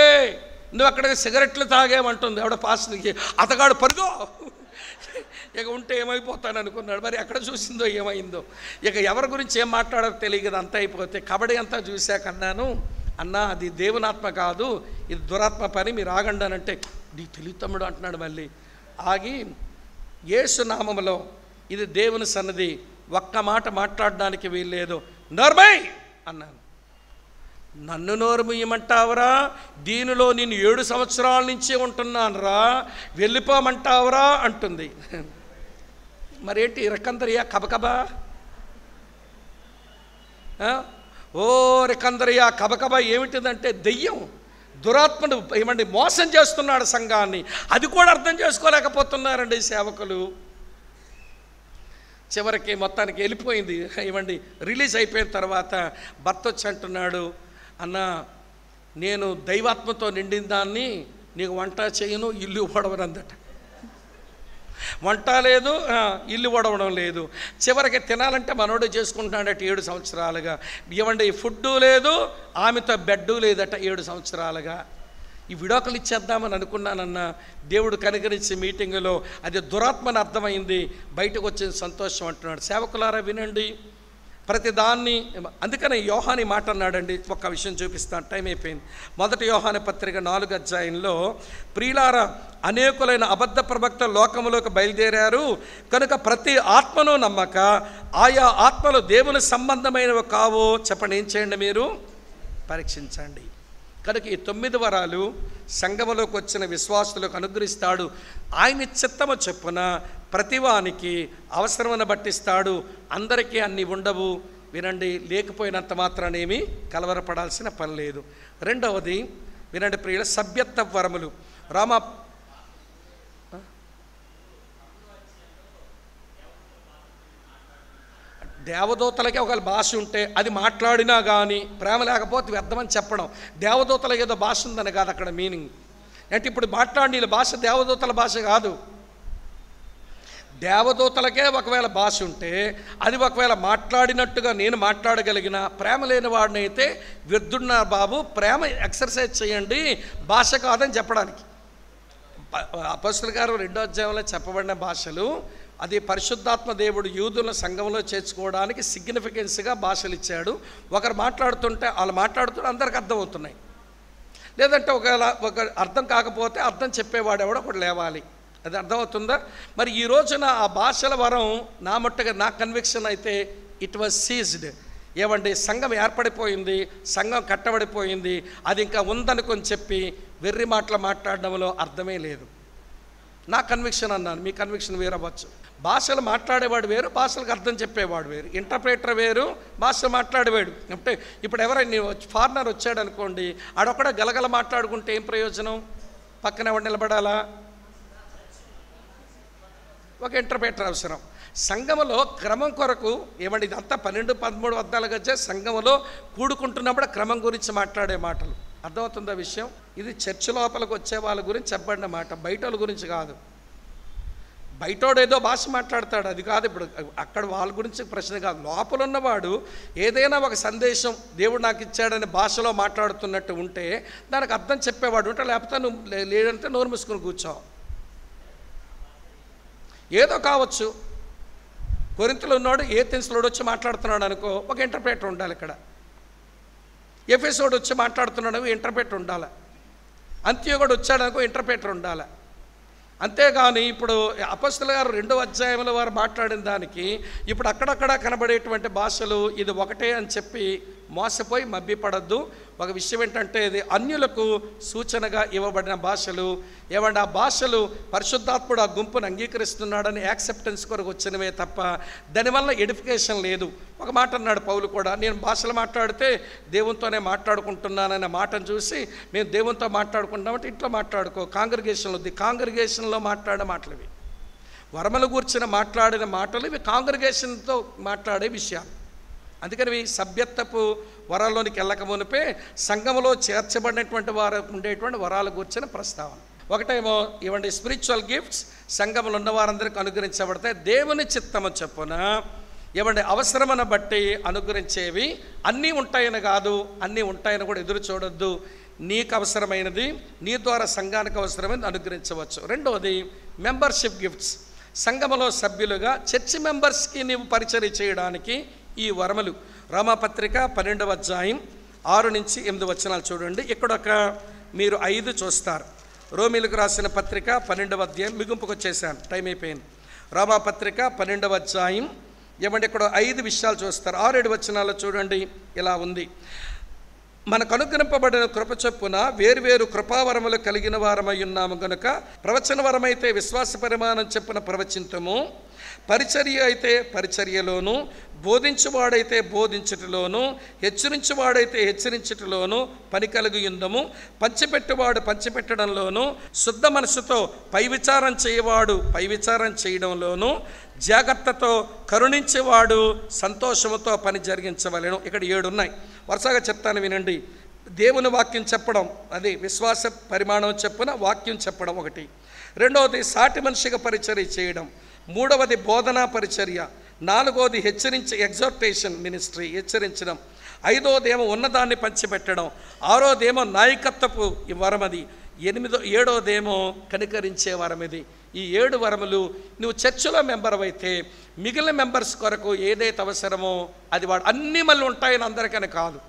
నువ్వు అక్కడ సిగరెట్లు తాగేమంటుంది ఎవడ పాస్టర్కి, అతగాడు పరుగో ఇక ఉంటే ఏమైపోతాను అనుకున్నాడు. మరి ఎక్కడ చూసిందో ఏమైందో, ఇక ఎవరి గురించి ఏం మాట్లాడాలో తెలియదు కదా. అంతా అయిపోతే కబడ్డీ అంతా చూశాకన్నాను, అన్నా అది దేవునాత్మ కాదు, ఇది దురాత్మ పని, మీరు ఆగండి అని అంటే నీ తెలివి తమ్ముడు అంటున్నాడు. మళ్ళీ ఆగి యేసు నామములో ఇది దేవుని సన్నిధి, ఒక్క మాట మాట్లాడడానికి వీల్లేదు, నోర్మై అన్నాను. నన్ను నోరు ముయ్యమంటావురా, దీనిలో నేను 7 సంవత్సరాల నుంచే ఉంటున్నానురా, వెళ్ళిపోమంటావురా అంటుంది. మరేంటి రకందరియా కబకబా, ఓ రకందరియా కబకబా ఏమిటిదంటే దెయ్యం, దురాత్మను ఏమండి మోసం చేస్తున్నాడు సంఘాన్ని. అది కూడా అర్థం చేసుకోలేకపోతున్నారండి సేవకులు. చివరికి మొత్తానికి వెళ్ళిపోయింది. ఏమండి రిలీజ్ అయిపోయిన తర్వాత భర్త వచ్చి అంటున్నాడు, అన్న నేను దైవాత్మతో నిండిన దాన్ని, నీకు వంట చేయను ఇల్లు ఓడవనందట. వంట లేదు, ఇల్లు ఓడవడం లేదు. చివరికి తినాలంటే మనోడే చేసుకుంటున్నాడట 7 సంవత్సరాలుగా. ఏమండి ఫుడ్డు లేదు, ఆమెతో బెడ్డు లేదట 7 సంవత్సరాలుగా. ఈ విడాకులు ఇచ్చేద్దామని అనుకున్నానన్న, దేవుడు కనుగరించి మీటింగులో అది దురాత్మని అర్థమైంది, బయటకు వచ్చిన సంతోషం అంటున్నాడు. సేవకులారా వినండి ప్రతిదాన్ని. అందుకనే యోహాని మాట అన్నాడండి. ఒక్క విషయం చూపిస్తాను, టైం అయిపోయింది. 1 యోహాను పత్రిక 4వ అధ్యాయంలో, ప్రియులారా అనేకులైన అబద్ధ ప్రవక్తలు లోకములోకి బయలుదేరారు కనుక ప్రతి ఆత్మను నమ్మక ఆయా ఆత్మలు దేవుని సంబంధమైనవి కావో చెప్పండి. ఏం చేయండి మీరు? పరీక్షించండి. కనుక ఈ 9 వరాలు సంఘములోకి వచ్చిన విశ్వాసులకు అనుగ్రహిస్తాడు. ఆయన చిత్తము చొప్పున ప్రతివానికి అవసరమును బట్టిస్తాడు. అందరికీ అన్నీ ఉండవు, వినండి. లేకపోయినంత మాత్రానేమి కలవరపడాల్సిన పని లేదు. రెండవది వినండి ప్రియుల, సభ్యత్వ వరములు. దేవదూతలకి ఒకవేళ భాష ఉంటే అది మాట్లాడినా కానీ ప్రేమ లేకపోతే వ్యర్థమని చెప్పడం. దేవదూతలకి ఏదో భాష ఉందని కాదు అక్కడ మీనింగ్. అంటే ఇప్పుడు మాట్లాడిన భాష దేవదూతల భాష కాదు. దేవదూతలకే ఒకవేళ భాష ఉంటే అది ఒకవేళ మాట్లాడినట్టుగా నేను మాట్లాడగలిగిన, ప్రేమ లేని వాడిని అయితే వ్యర్థున్నా బాబు, ప్రేమ ఎక్సర్సైజ్ చేయండి, భాష కాదని చెప్పడానికి. అపొస్తలుల గారు 2వ అధ్యాయంలో చెప్పబడిన భాషలు అది పరిశుద్ధాత్మ దేవుడు యూదుల సంఘంలో చేర్చుకోవడానికి సిగ్నిఫికెన్స్గా భాషలు ఇచ్చాడు. ఒకరు మాట్లాడుతుంటే వాళ్ళు మాట్లాడుతుంటే అందరికి అర్థమవుతున్నాయి. లేదంటే ఒక అర్థం కాకపోతే అర్థం చెప్పేవాడు ఎవడో ఒకటి లేవాలి. అది అర్థమవుతుందా? మరి ఈ రోజున ఆ భాషల వరం నా మట్టుగా నా కన్విక్షన్ అయితే ఇట్ వాజ్ సీజ్డ్. ఏమండి సంఘం ఏర్పడిపోయింది, సంఘం కట్టబడిపోయింది, అది ఇంకా ఉందనుకొని చెప్పి వెర్రి మాటలు మాట్లాడడంలో అర్థమే లేదు. నా కన్విక్షన్ అన్నాను, మీ కన్విక్షన్ వేరవచ్చు. భాషలు మాట్లాడేవాడు వేరు, భాషలకు అర్థం చెప్పేవాడు వేరు. ఇంటర్ప్రేటర్ వేరు, భాష మాట్లాడేవాడు. అంటే ఇప్పుడు ఎవరైనా ఫారినర్ వచ్చాడు అనుకోండి, ఆడొక్కడ గలగల మాట్లాడుకుంటే ఏం ప్రయోజనం? పక్కన ఎవడు నిలబడాలా? ఒక ఇంటర్ప్రేటర్ అవసరం. సంఘములో క్రమం కొరకు ఏమండి ఇదంతా 12-13 అధ్యాయాలుగా వచ్చే సంఘములో కూడుకుంటున్నప్పుడు క్రమం గురించి మాట్లాడే మాటలు. అర్థమవుతుందా విషయం? ఇది చర్చ్ లోపలికి వచ్చే వాళ్ళ గురించి చెప్పబడిన మాట, బయట వాళ్ళ గురించి కాదు. బయటోడు ఏదో భాష మాట్లాడతాడు, అది కాదు. ఇప్పుడు అక్కడ వాళ్ళ గురించి ప్రశ్న కాదు. లోపల ఉన్నవాడు ఏదైనా ఒక సందేశం దేవుడు నాకు ఇచ్చాడని భాషలో మాట్లాడుతున్నట్టు ఉంటే దానికి అర్థం చెప్పేవాడు ఉంటే, లేకపోతే నువ్వు లేదంటే నోరు మూసుకుని కూర్చో. ఏదో కావచ్చు. కొరింథీలో ఉన్నాడు ఏథెన్స్లోడు వచ్చి మాట్లాడుతున్నాడు అనుకో, ఒక ఇంటర్ప్రేటర్ ఉండాలి. ఇక్కడ ఎఫెసోడు వచ్చి మాట్లాడుతున్నాడు, ఇంటర్ప్రేటర్ ఉండాలి. అంత్యోగడు వచ్చాడు అనుకో, ఇంటర్ప్రేటర్ ఉండాలి. అంతేగాని ఇప్పుడు అపొస్తలుల గారు 2వ అధ్యాయంలో వారు మాట్లాడిన దానికి ఇప్పుడు అక్కడక్కడ కనబడేటువంటి భాషలు ఇది ఒకటే అని చెప్పి మోసపోయి మభ్యపడద్దు. ఒక విషయం ఏంటంటే ఇది అన్యులకు సూచనగా ఇవ్వబడిన భాషలు. ఏమంటే ఆ భాషలు పరిశుద్ధాత్ముడు ఆ గుంపును అంగీకరిస్తున్నాడని యాక్సెప్టెన్స్ కొరకు వచ్చినవే తప్ప దానివల్ల ఎడిఫికేషన్ లేదు. ఒక మాట అన్నాడు పౌలు కూడా, నేను భాషలు మాట్లాడితే దేవునితోనే మాట్లాడుకుంటున్నాననే మాటను చూసి మేము దేవునితో మాట్లాడుకుంటామంటే ఇంట్లో మాట్లాడుకో, కాంగ్రిగేషన్లో కాంగ్రిగేషన్లో మాట్లాడే మాటలు ఇవి. వరమల గూర్చిన మాట్లాడిన మాటలు ఇవి కాంగ్రిగేషన్తో మాట్లాడే విషయాలు. అందుకని సభ్యత్వపు వరాల్లోనికి వెళ్ళక మునిపే సంఘములో చేర్చబడినటువంటి వారు ఉండేటువంటి వరాల గూర్చిన ప్రస్తావన. ఒకటేమో ఇవ్వండి స్పిరిచువల్ గిఫ్ట్స్ సంఘములు ఉన్న వారందరికీ అనుగ్రహించబడతాయి. దేవుని చిత్తము చొప్పున ఇవ్వండి అవసరమును బట్టి అనుగ్రహించేవి. అన్నీ ఉంటాయని కాదు, అన్నీ ఉంటాయని కూడా ఎదురు చూడొద్దు. నీకు అవసరమైనది, నీ ద్వారా సంఘానికి అవసరమైనది అనుగ్రహించవచ్చు. రెండవది మెంబర్షిప్ గిఫ్ట్స్. సంఘములో సభ్యులుగా చర్చి మెంబర్స్కి నీవు పరిచర్య చేయడానికి ఈ వరములు. రోమాపత్రిక 12వ అధ్యాయం 6-8 చూడండి. ఇక్కడ మీరు 5 చూస్తారు. రోమీలకు రాసిన పత్రిక 12వ అధ్యాయం ముగింపుకు వచ్చేసాను, టైం అయిపోయింది. రోమాపత్రిక 12వ అధ్యాయం ఏమంటే ఇక్కడ 5 విషయాలు చూస్తారు. 6-7 చూడండి. ఇలా ఉంది, మనకు అనుగ్రహింపబడిన కృప చొప్పున వేరువేరు కృపావరములు కలిగిన వారమై ఉన్నాము గనుక ప్రవచన వరమైతే విశ్వాస పరిమాణం చొప్పున ప్రవచింతము, పరిచర్య అయితే పరిచర్యలోను, బోధించువాడైతే బోధించుటలోను, హెచ్చరించువాడైతే హెచ్చరించుటలోను పని కలిగి ఉందము, పంచిపెట్టువాడు పంచిపెట్టడంలోను, శుద్ధ మనసుతో పై విచారం చేయవాడు పై విచారం చేయడంలోను, జాగ్రత్తతో కరుణించేవాడు సంతోషముతో పని జరిగించవలెను. ఇక్కడ 7 ఉన్నాయి, వరుసగా చెప్తాను వినండి. దేవుని వాక్యం చెప్పడం, అది విశ్వాస పరిమాణం చెప్పున వాక్యం చెప్పడం ఒకటి. రెండవది సాటి మనిషిగా పరిచర్య చేయడం. మూడవది బోధనా పరిచర్య. నాలుగవది ఎగ్జార్టేషన్ మినిస్ట్రీ, హెచ్చరించడం. ఐదవదేమో ఉన్నదాన్ని పంచిపెట్టడం. ఆరోదేమో నాయకత్వపు వరమది. ఏడవదేమో కనికరించే వరమిది. ఈ 7 వరములు నువ్వు చర్చిలో మెంబర్ అయితే మిగిలిన మెంబర్స్ కొరకు ఏదైతే అవసరమో అది వాడు అన్నీ మళ్ళీ ఉంటాయని అందరికని కాదు.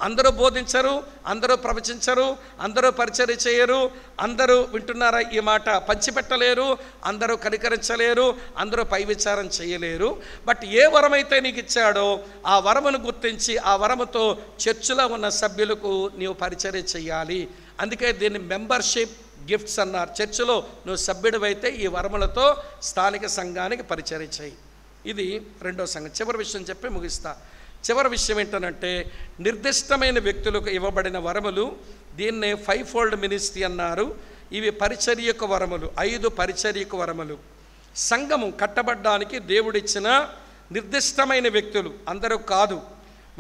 అందరూ బోధించరు, అందరూ ప్రవచించరు, అందరూ పరిచర్య చేయరు, అందరూ వింటున్నారా ఈ మాట పంచిపెట్టలేరు, అందరూ కనికరించలేరు, అందరూ పై విచారం చేయలేరు. బట్ ఏ వరమైతే నీకు ఇచ్చాడో ఆ వరమును గుర్తించి ఆ వరముతో చర్చిలో ఉన్న సభ్యులకు నీవు పరిచర్య చేయాలి. అందుకే దీన్ని మెంబర్షిప్ గిఫ్ట్స్ అన్నారు. చర్చిలో నువ్వు సభ్యుడివైతే ఈ వరములతో స్థానిక సంఘానికి పరిచర్య చేయి. ఇది రెండో సంఘం. చివరి విషయం చెప్పి ముగిస్తా. చివరి విషయం ఏంటనంటే నిర్దిష్టమైన వ్యక్తులకు ఇవ్వబడిన వరములు. దీన్నే 5-fold మినిస్ట్రీ అన్నారు. ఇవి పరిచర్యకు వరములు, 5 పరిచర్యకు వరములు. సంఘము కట్టబడ్డానికి దేవుడిచ్చిన నిర్దిష్టమైన వ్యక్తులు, అందరూ కాదు.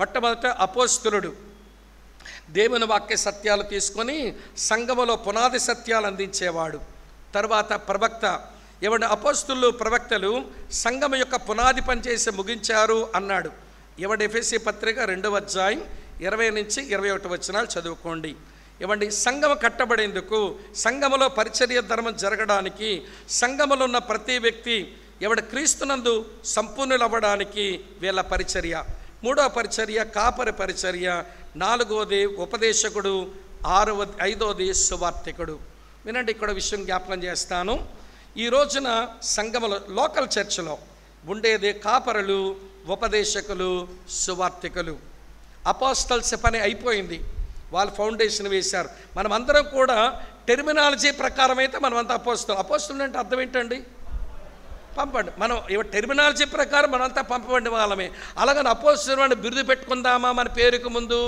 మొట్టమొదట అపోస్తలుడు, దేవుని వాక్య సత్యాలు తీసుకొని సంఘములో పునాది సత్యాలు అందించేవాడు. తర్వాత ప్రవక్త. ఎవరి అపోస్తులు ప్రవక్తలు సంఘం యొక్క పునాది పనిచేసి ముగించారు అన్నాడు. ఎవడి ఎఫెసీ పత్రిక 2వ అధ్యాయం 20-21 చదువుకోండి. ఇవ్వండి సంఘం కట్టబడేందుకు, సంఘములో పరిచర్య ధర్మం జరగడానికి, సంఘములో ఉన్న ప్రతి వ్యక్తి ఎవడి క్రీస్తునందు సంపూర్ణులు అవ్వడానికి వీళ్ళ పరిచర్య. 3వ పరిచర్య కాపరి పరిచర్య. 4వది ఉపదేశకుడు. 5వది సువార్తికుడు. వినండి, ఇక్కడ విషయం జ్ఞాపకం చేస్తాను. ఈ రోజున సంఘములో లోకల్ చర్చిలో ఉండేది కాపరులు, ఉపదేశకులు, సువార్తికులు. అపోస్తల్స్ పని అయిపోయింది, వాళ్ళు ఫౌండేషన్ వేశారు. మనమందరం కూడా టెర్మినాలజీ ప్రకారం అయితే మనమంతా అపోస్తులు అంటే అర్థం ఏంటండి? పంపండి. మనం టెర్మినాలజీ ప్రకారం మనంతా పంపబడిన వాళ్ళమే. అలాగని అపోస్తులుని బిరుదు పెట్టుకుందామా మన పేరుకు ముందు?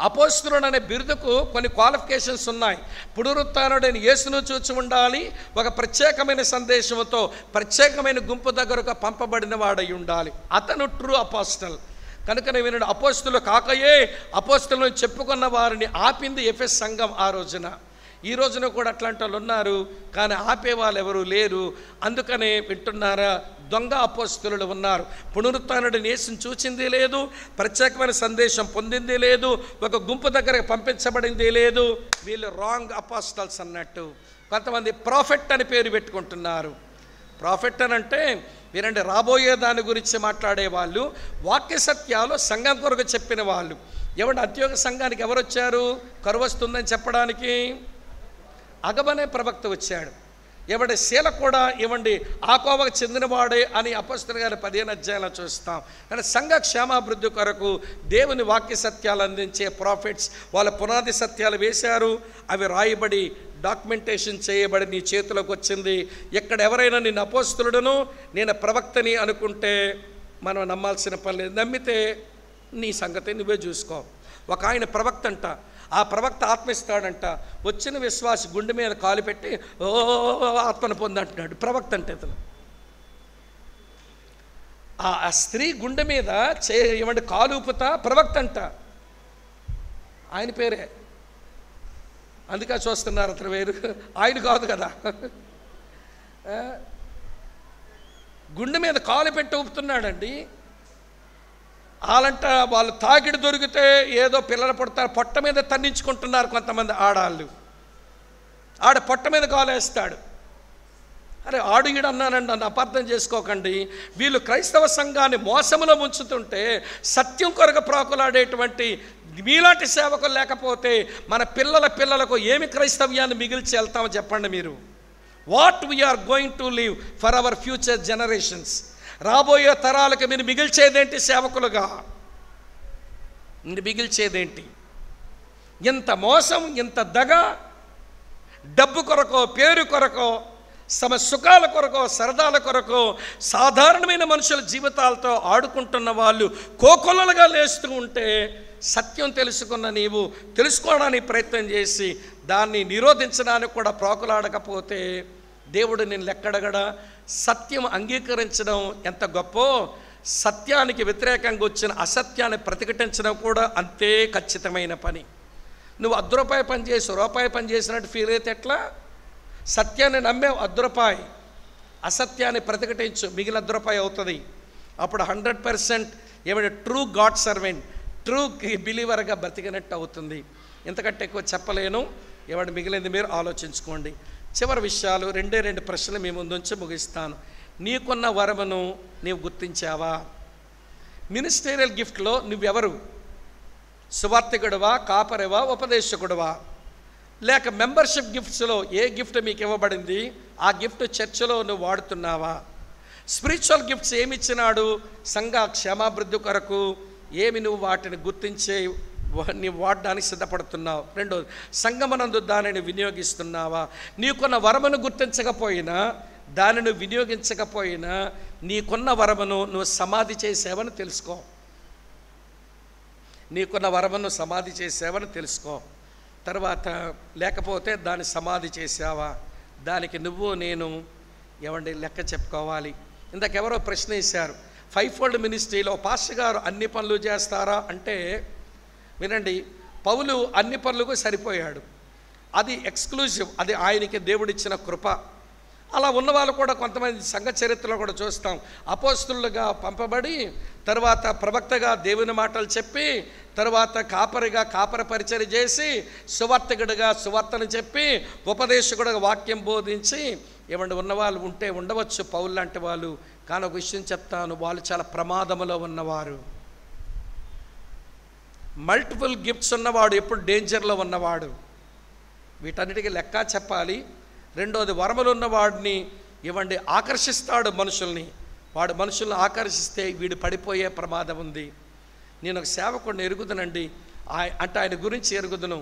అపోస్తులుడు అనే బిరుదుకు కొన్ని క్వాలిఫికేషన్స్ ఉన్నాయి. పునరుత్థానుడైన యేసును చూచి ఉండాలి, ఒక ప్రత్యేకమైన సందేశంతో ప్రత్యేకమైన గుంపు దగ్గరకు పంపబడిన వాడై ఉండాలి. అతను ట్రూ అపోస్టల్. కనుకనే వినడు, అపోస్తులు కాకయే అపోస్తులను చెప్పుకున్న వారిని ఆపింది ఎఫెస్ సంఘం ఆ రోజున. ఈ రోజున కూడా అట్లాంటి వాళ్ళు ఉన్నారు, కానీ ఆపేవాళ్ళు ఎవరు లేరు. అందుకనే వింటున్నారా, దొంగ అపోస్తులు ఉన్నారు. పునరుత్థానుడిని యేసుని చూచింది లేదు, ప్రత్యేకమైన సందేశం పొందింది లేదు, ఒక గుంపు దగ్గరకు పంపించబడింది లేదు. వీళ్ళు రాంగ్ అపోస్టల్స్ అన్నట్టు. కొంతమంది ప్రాఫెట్ అని పేరు పెట్టుకుంటున్నారు. ప్రాఫెట్ అని అంటే వీరంటే రాబోయే దాని గురించి మాట్లాడేవాళ్ళు, వాక్య సత్యాలు సంఘం కొరకు చెప్పిన వాళ్ళు. ఎవడు అత్యోగ సంఘానికి ఎవరు వచ్చారు? కరువు వస్తుందని చెప్పడానికి అగబనే ప్రవక్త వచ్చాడు. ఏమంటే శీల కూడా ఇవ్వండి ఆ కోవకు చెందినవాడే అని అపొస్తలుల గారి 15 అధ్యాయంలో చూస్తాం. కానీ సంఘ క్షేమాభివృద్ధి కొరకు దేవుని వాక్య సత్యాలు అందించే ప్రాఫిట్స్ వాళ్ళ పునాది సత్యాలు వేశారు. అవి రాయబడి డాక్యుమెంటేషన్ చేయబడి నీ చేతిలోకి వచ్చింది. ఎక్కడ ఎవరైనా నేను అపొస్తలుడను నేను ప్రవక్తని అనుకుంటే మనం నమ్మాల్సిన పని లేదు. నమ్మితే నీ సంగతి నువ్వే చూసుకో. ఒక ఆయన ప్రవక్త అంట, ఆ ప్రవక్త ఆత్మ ఇస్తాడంట. వచ్చిన విశ్వాసి గుండె మీద కాలు పెట్టి ఓ ఆత్మను పొందంటున్నాడు. ప్రవక్త అంటే అతను ఆ స్త్రీ గుండె మీద ఏమంటే కాలు ఊపుతా ప్రవక్త అంట. ఆయన పేరే, అందుకే చూస్తున్నారు అతను వేరు, ఆయన కాదు కదా. గుండె మీద కాలు పెట్టి ఊపుతున్నాడండి. వాళ్ళంట వాళ్ళు తాకిడి దొరికితే ఏదో పిల్లలు పుడతారు, పొట్ట మీద తన్నించుకుంటున్నారు కొంతమంది ఆడాళ్ళు. ఆడ పొట్ట మీద కాలేస్తాడు. అరే ఆడు ఈడు అన్నానండి, నన్ను అపార్థం చేసుకోకండి. వీళ్ళు క్రైస్తవ సంఘాన్ని మోసములో ముంచుతుంటే సత్యం కొరకు ప్రాకులాడేటువంటి మీలాంటి సేవకులు లేకపోతే మన పిల్లలకు ఏమి క్రైస్తవ్యాన్ని మిగిల్చి వెళ్తామో చెప్పండి మీరు. What we're going to leave for our future generations. రాబోయే తరాలకు మీరు మిగిల్చేదేంటి? సేవకులుగా మీరు మిగిల్చేదేంటి? ఇంత మోసం, ఇంత దగ, డబ్బు కొరకో పేరు కొరకో సుఖాల కొరకో సరదాల కొరకో సాధారణమైన మనుషుల జీవితాలతో ఆడుకుంటున్న వాళ్ళు కోకొల్లలుగా లేస్తూ ఉంటే సత్యం తెలుసుకున్న నీవు తెలుసుకోవడానికి ప్రయత్నం చేసి దాన్ని నిరోధించడానికి కూడా ప్రాకులాడకపోతే దేవుడు నేను లెక్కడగడా. సత్యం అంగీకరించడం ఎంత గొప్పో, సత్యానికి వ్యతిరేకంగా వచ్చిన అసత్యాన్ని ప్రతిఘటించడం కూడా అంతే ఖచ్చితమైన పని. నువ్వు ₹1 పని చేసి రూపాయి పని చేసినట్టు ఫీల్ అయితే ఎట్లా? సత్యాన్ని నమ్మేవు ₹1, అసత్యాన్ని ప్రతిఘటించు మిగిలిన ₹1 అవుతుంది. అప్పుడు 100% ఏమైనా ట్రూ గాడ్ సర్వెంట్, ట్రూ బిలీవర్గా బ్రతికినట్టు అవుతుంది. ఇంతకంటే ఎక్కువ చెప్పలేను. ఏమైనా మిగిలింది మీరు ఆలోచించుకోండి. చివరి విషయాలు 2 ప్రశ్నలు మీ ముందుంచి ముగిస్తాను. నీకున్న వరమును నీవు గుర్తించావా? మినిస్టీరియల్ గిఫ్ట్లో నువ్వెవరు? సువార్తికుడువా, కాపరివా, ఉపదేశకుడువా? లేక మెంబర్షిప్ గిఫ్ట్స్లో ఏ గిఫ్ట్ మీకు ఇవ్వబడింది? ఆ గిఫ్ట్ చర్చలో నువ్వు వాడుతున్నావా? స్పిరిచువల్ గిఫ్ట్స్ ఏమిచ్చినాడు సంఘ క్షేమాభివృద్ధి కొరకు? ఏమి నువ్వు వాటిని గుర్తించే నీవు వాడడానికి సిద్ధపడుతున్నావు? రెండోది, సంగమనందు దానిని వినియోగిస్తున్నావా? నీకున్న వరమును గుర్తించకపోయినా, దానిని వినియోగించకపోయినా నీకున్న వరమును నువ్వు సమాధి చేసావని తెలుసుకో. నీకున్న వరమును సమాధి చేసావని తెలుసుకో. తర్వాత లేకపోతే దాన్ని సమాధి చేసావా? దానికి నువ్వు నేను ఏమండి లెక్క చెప్పుకోవాలి. ఇందాకెవరో ప్రశ్న వేశారు, 5-fold మినిస్ట్రీలో పాస్టర్ గారు అన్ని పనులు చేస్తారా అంటే, వినండి, పౌలు అన్ని పనులకు సరిపోయాడు. అది ఎక్స్క్లూజివ్, అది ఆయనకి దేవుడిచ్చిన కృప. అలా ఉన్నవాళ్ళు కూడా కొంతమంది సంఘ చరిత్రలో కూడా చూస్తాం. అపోస్తులుగా పంపబడి తర్వాత ప్రవక్తగా దేవుని మాటలు చెప్పి, తర్వాత కాపరిగా కాపర పరిచర్య చేసి, సువార్తికుడిగా సువార్తను చెప్పి, ఉపదేశకుడిగా వాక్యం బోధించి ఏమంటే ఉన్నవాళ్ళు ఉంటే ఉండవచ్చు పౌలు లాంటి వాళ్ళు. కానీ ఒక విషయం చెప్తాను, వాళ్ళు చాలా ప్రమాదంలో ఉన్నవారు. మల్టిపుల్ గిఫ్ట్స్ ఉన్నవాడు ఎప్పుడు డేంజర్లో ఉన్నవాడు. వీటన్నిటికీ లెక్క చెప్పాలి. రెండోది, వరములు ఉన్నవాడిని ఇవ్వండి ఆకర్షిస్తాడు మనుషుల్ని. వాడు మనుషుల్ని ఆకర్షిస్తే వీడు పడిపోయే ప్రమాదం ఉంది. నేను ఒక సేవకుడిని ఎరుగుదనండి, అంటే ఆయన గురించి ఎరుగుదును.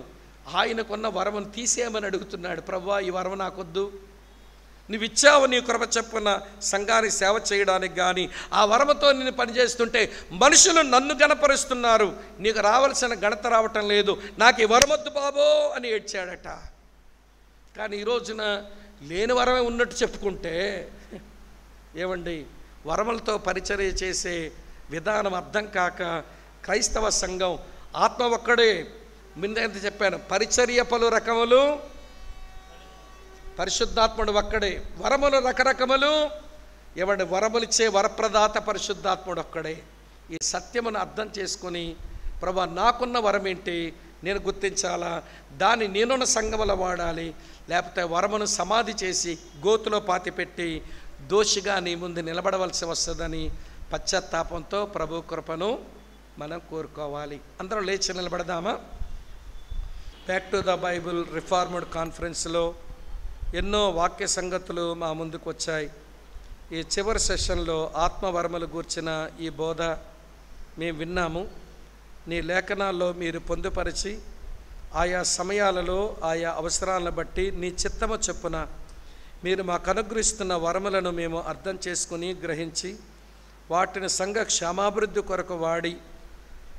ఆయనకున్న వరమును తీసేయమని అడుగుతున్నాడు. ప్రభువా, ఈ వరం నాకొద్దు, నువ్వు ఇచ్చావు నీ కృప చెప్పున సంఘానికి సేవ చేయడానికి, కానీ ఆ వరముతో నేను పనిచేస్తుంటే మనుషులు నన్ను గణపరుస్తున్నారు, నీకు రావాల్సిన ఘనత రావటం లేదు, నాకు ఈ వరమొద్దు బాబో అని ఏడ్చాడట. కానీ ఈ రోజున లేని వరమే ఉన్నట్టు చెప్పుకుంటే ఏమండి, వరములతో పరిచర్య చేసే విధానం అర్థం కాక క్రైస్తవ సంఘం ఆత్మ ఒక్కడే. ముందెంత చెప్పాను, పరిచర్య పలు రకములు, పరిశుద్ధాత్ముడు ఒక్కడే. వరములు రకరకములు, ఏమంటే వరములిచ్చే వరప్రదాత పరిశుద్ధాత్ముడు ఒక్కడే. ఈ సత్యమును అర్థం చేసుకొని, ప్రభా నాకున్న వరం ఏంటి నేను గుర్తించాలా, దాన్ని నేనున్న సంఘములో వాడాలి, లేకపోతే వరమును సమాధి చేసి గోతులో పాతిపెట్టి దోషిగా నీ ముందు నిలబడవలసి వస్తుందని పశ్చాత్తాపంతో ప్రభు కృపను మనం కోరుకోవాలి. అందరం లేచి నిలబడదామా? Back to the Bible reformed కాన్ఫరెన్స్లో ఎన్నో వాక్య సంగతులు మా ముందుకు వచ్చాయి. ఈ చివరి సెషన్లో ఆత్మవరములు గూర్చిన ఈ బోధ మేము విన్నాము. నీ లేఖనాల్లో మీరు పొందుపరిచి ఆయా సమయాలలో ఆయా అవసరాలను బట్టి నీ చిత్తము చొప్పున మీరు మాకు అనుగ్రహిస్తున్న వరములను మేము అర్థం చేసుకుని గ్రహించి వాటిని సంఘ క్షేమాభివృద్ధి కొరకు వాడి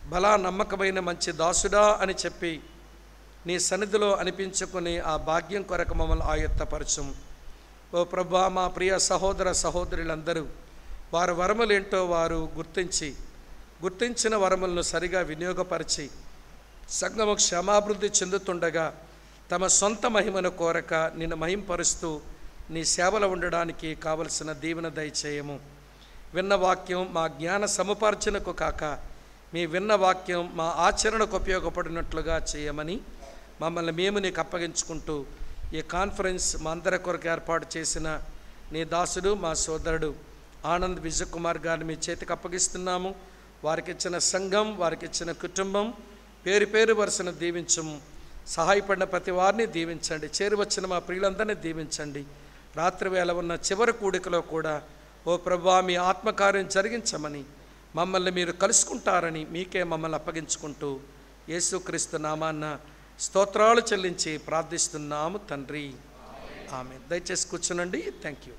బలా నమ్మకమైన మంచి దాసుడా అని చెప్పి నీ సన్నిధిలో అనిపించుకుని ఆ భాగ్యం కొరకు మమ్మల్ని ఆయత్తపరచుము. ఓ ప్రభువా, మా ప్రియ సహోదర సహోదరులందరూ వారి వరములేంటో వారు గుర్తించిన వరములను సరిగా వినియోగపరిచి సంఘము క్షేమాభివృద్ధి చెందుతుండగా తమ సొంత మహిమను కోరక నిన్ను మహింపరుస్తూ నీ సేవలో ఉండడానికి కావలసిన దీవెన దయచేయము. విన్న వాక్యం మా జ్ఞాన సముపార్జనకు కాక మీ విన్న వాక్యం మా ఆచరణకు ఉపయోగపడినట్లుగా చేయమని మమ్మల్ని మేము నీకు అప్పగించుకుంటూ ఈ కాన్ఫరెన్స్ మా అందరి కొరకు ఏర్పాటు చేసిన నీ దాసుడు మా సోదరుడు ఆనంద్ విజయ్ కుమార్ గారిని మీ చేతికి అప్పగిస్తున్నాము. వారికి ఇచ్చిన సంఘం, వారికి ఇచ్చిన కుటుంబం పేరు పేరు వరుసను దీవించము. సహాయపడిన ప్రతి వారిని దీవించండి. చేరువచ్చిన మా ప్రియులందరినీ దీవించండి. రాత్రి వేళ ఉన్న చివరి కూడికలో కూడా ఓ ప్రభువా, మీ ఆత్మకార్యం జరిగించమని మమ్మల్ని మీరు కలుసుకుంటారని మీకే మమ్మల్ని అప్పగించుకుంటూ యేసుక్రీస్తు నామాన్న స్తోత్రాలు చెల్లించి ప్రార్థిస్తున్నాము తండ్రి. ఆమేన్. దయచేసి కూర్చునండి. Thank you.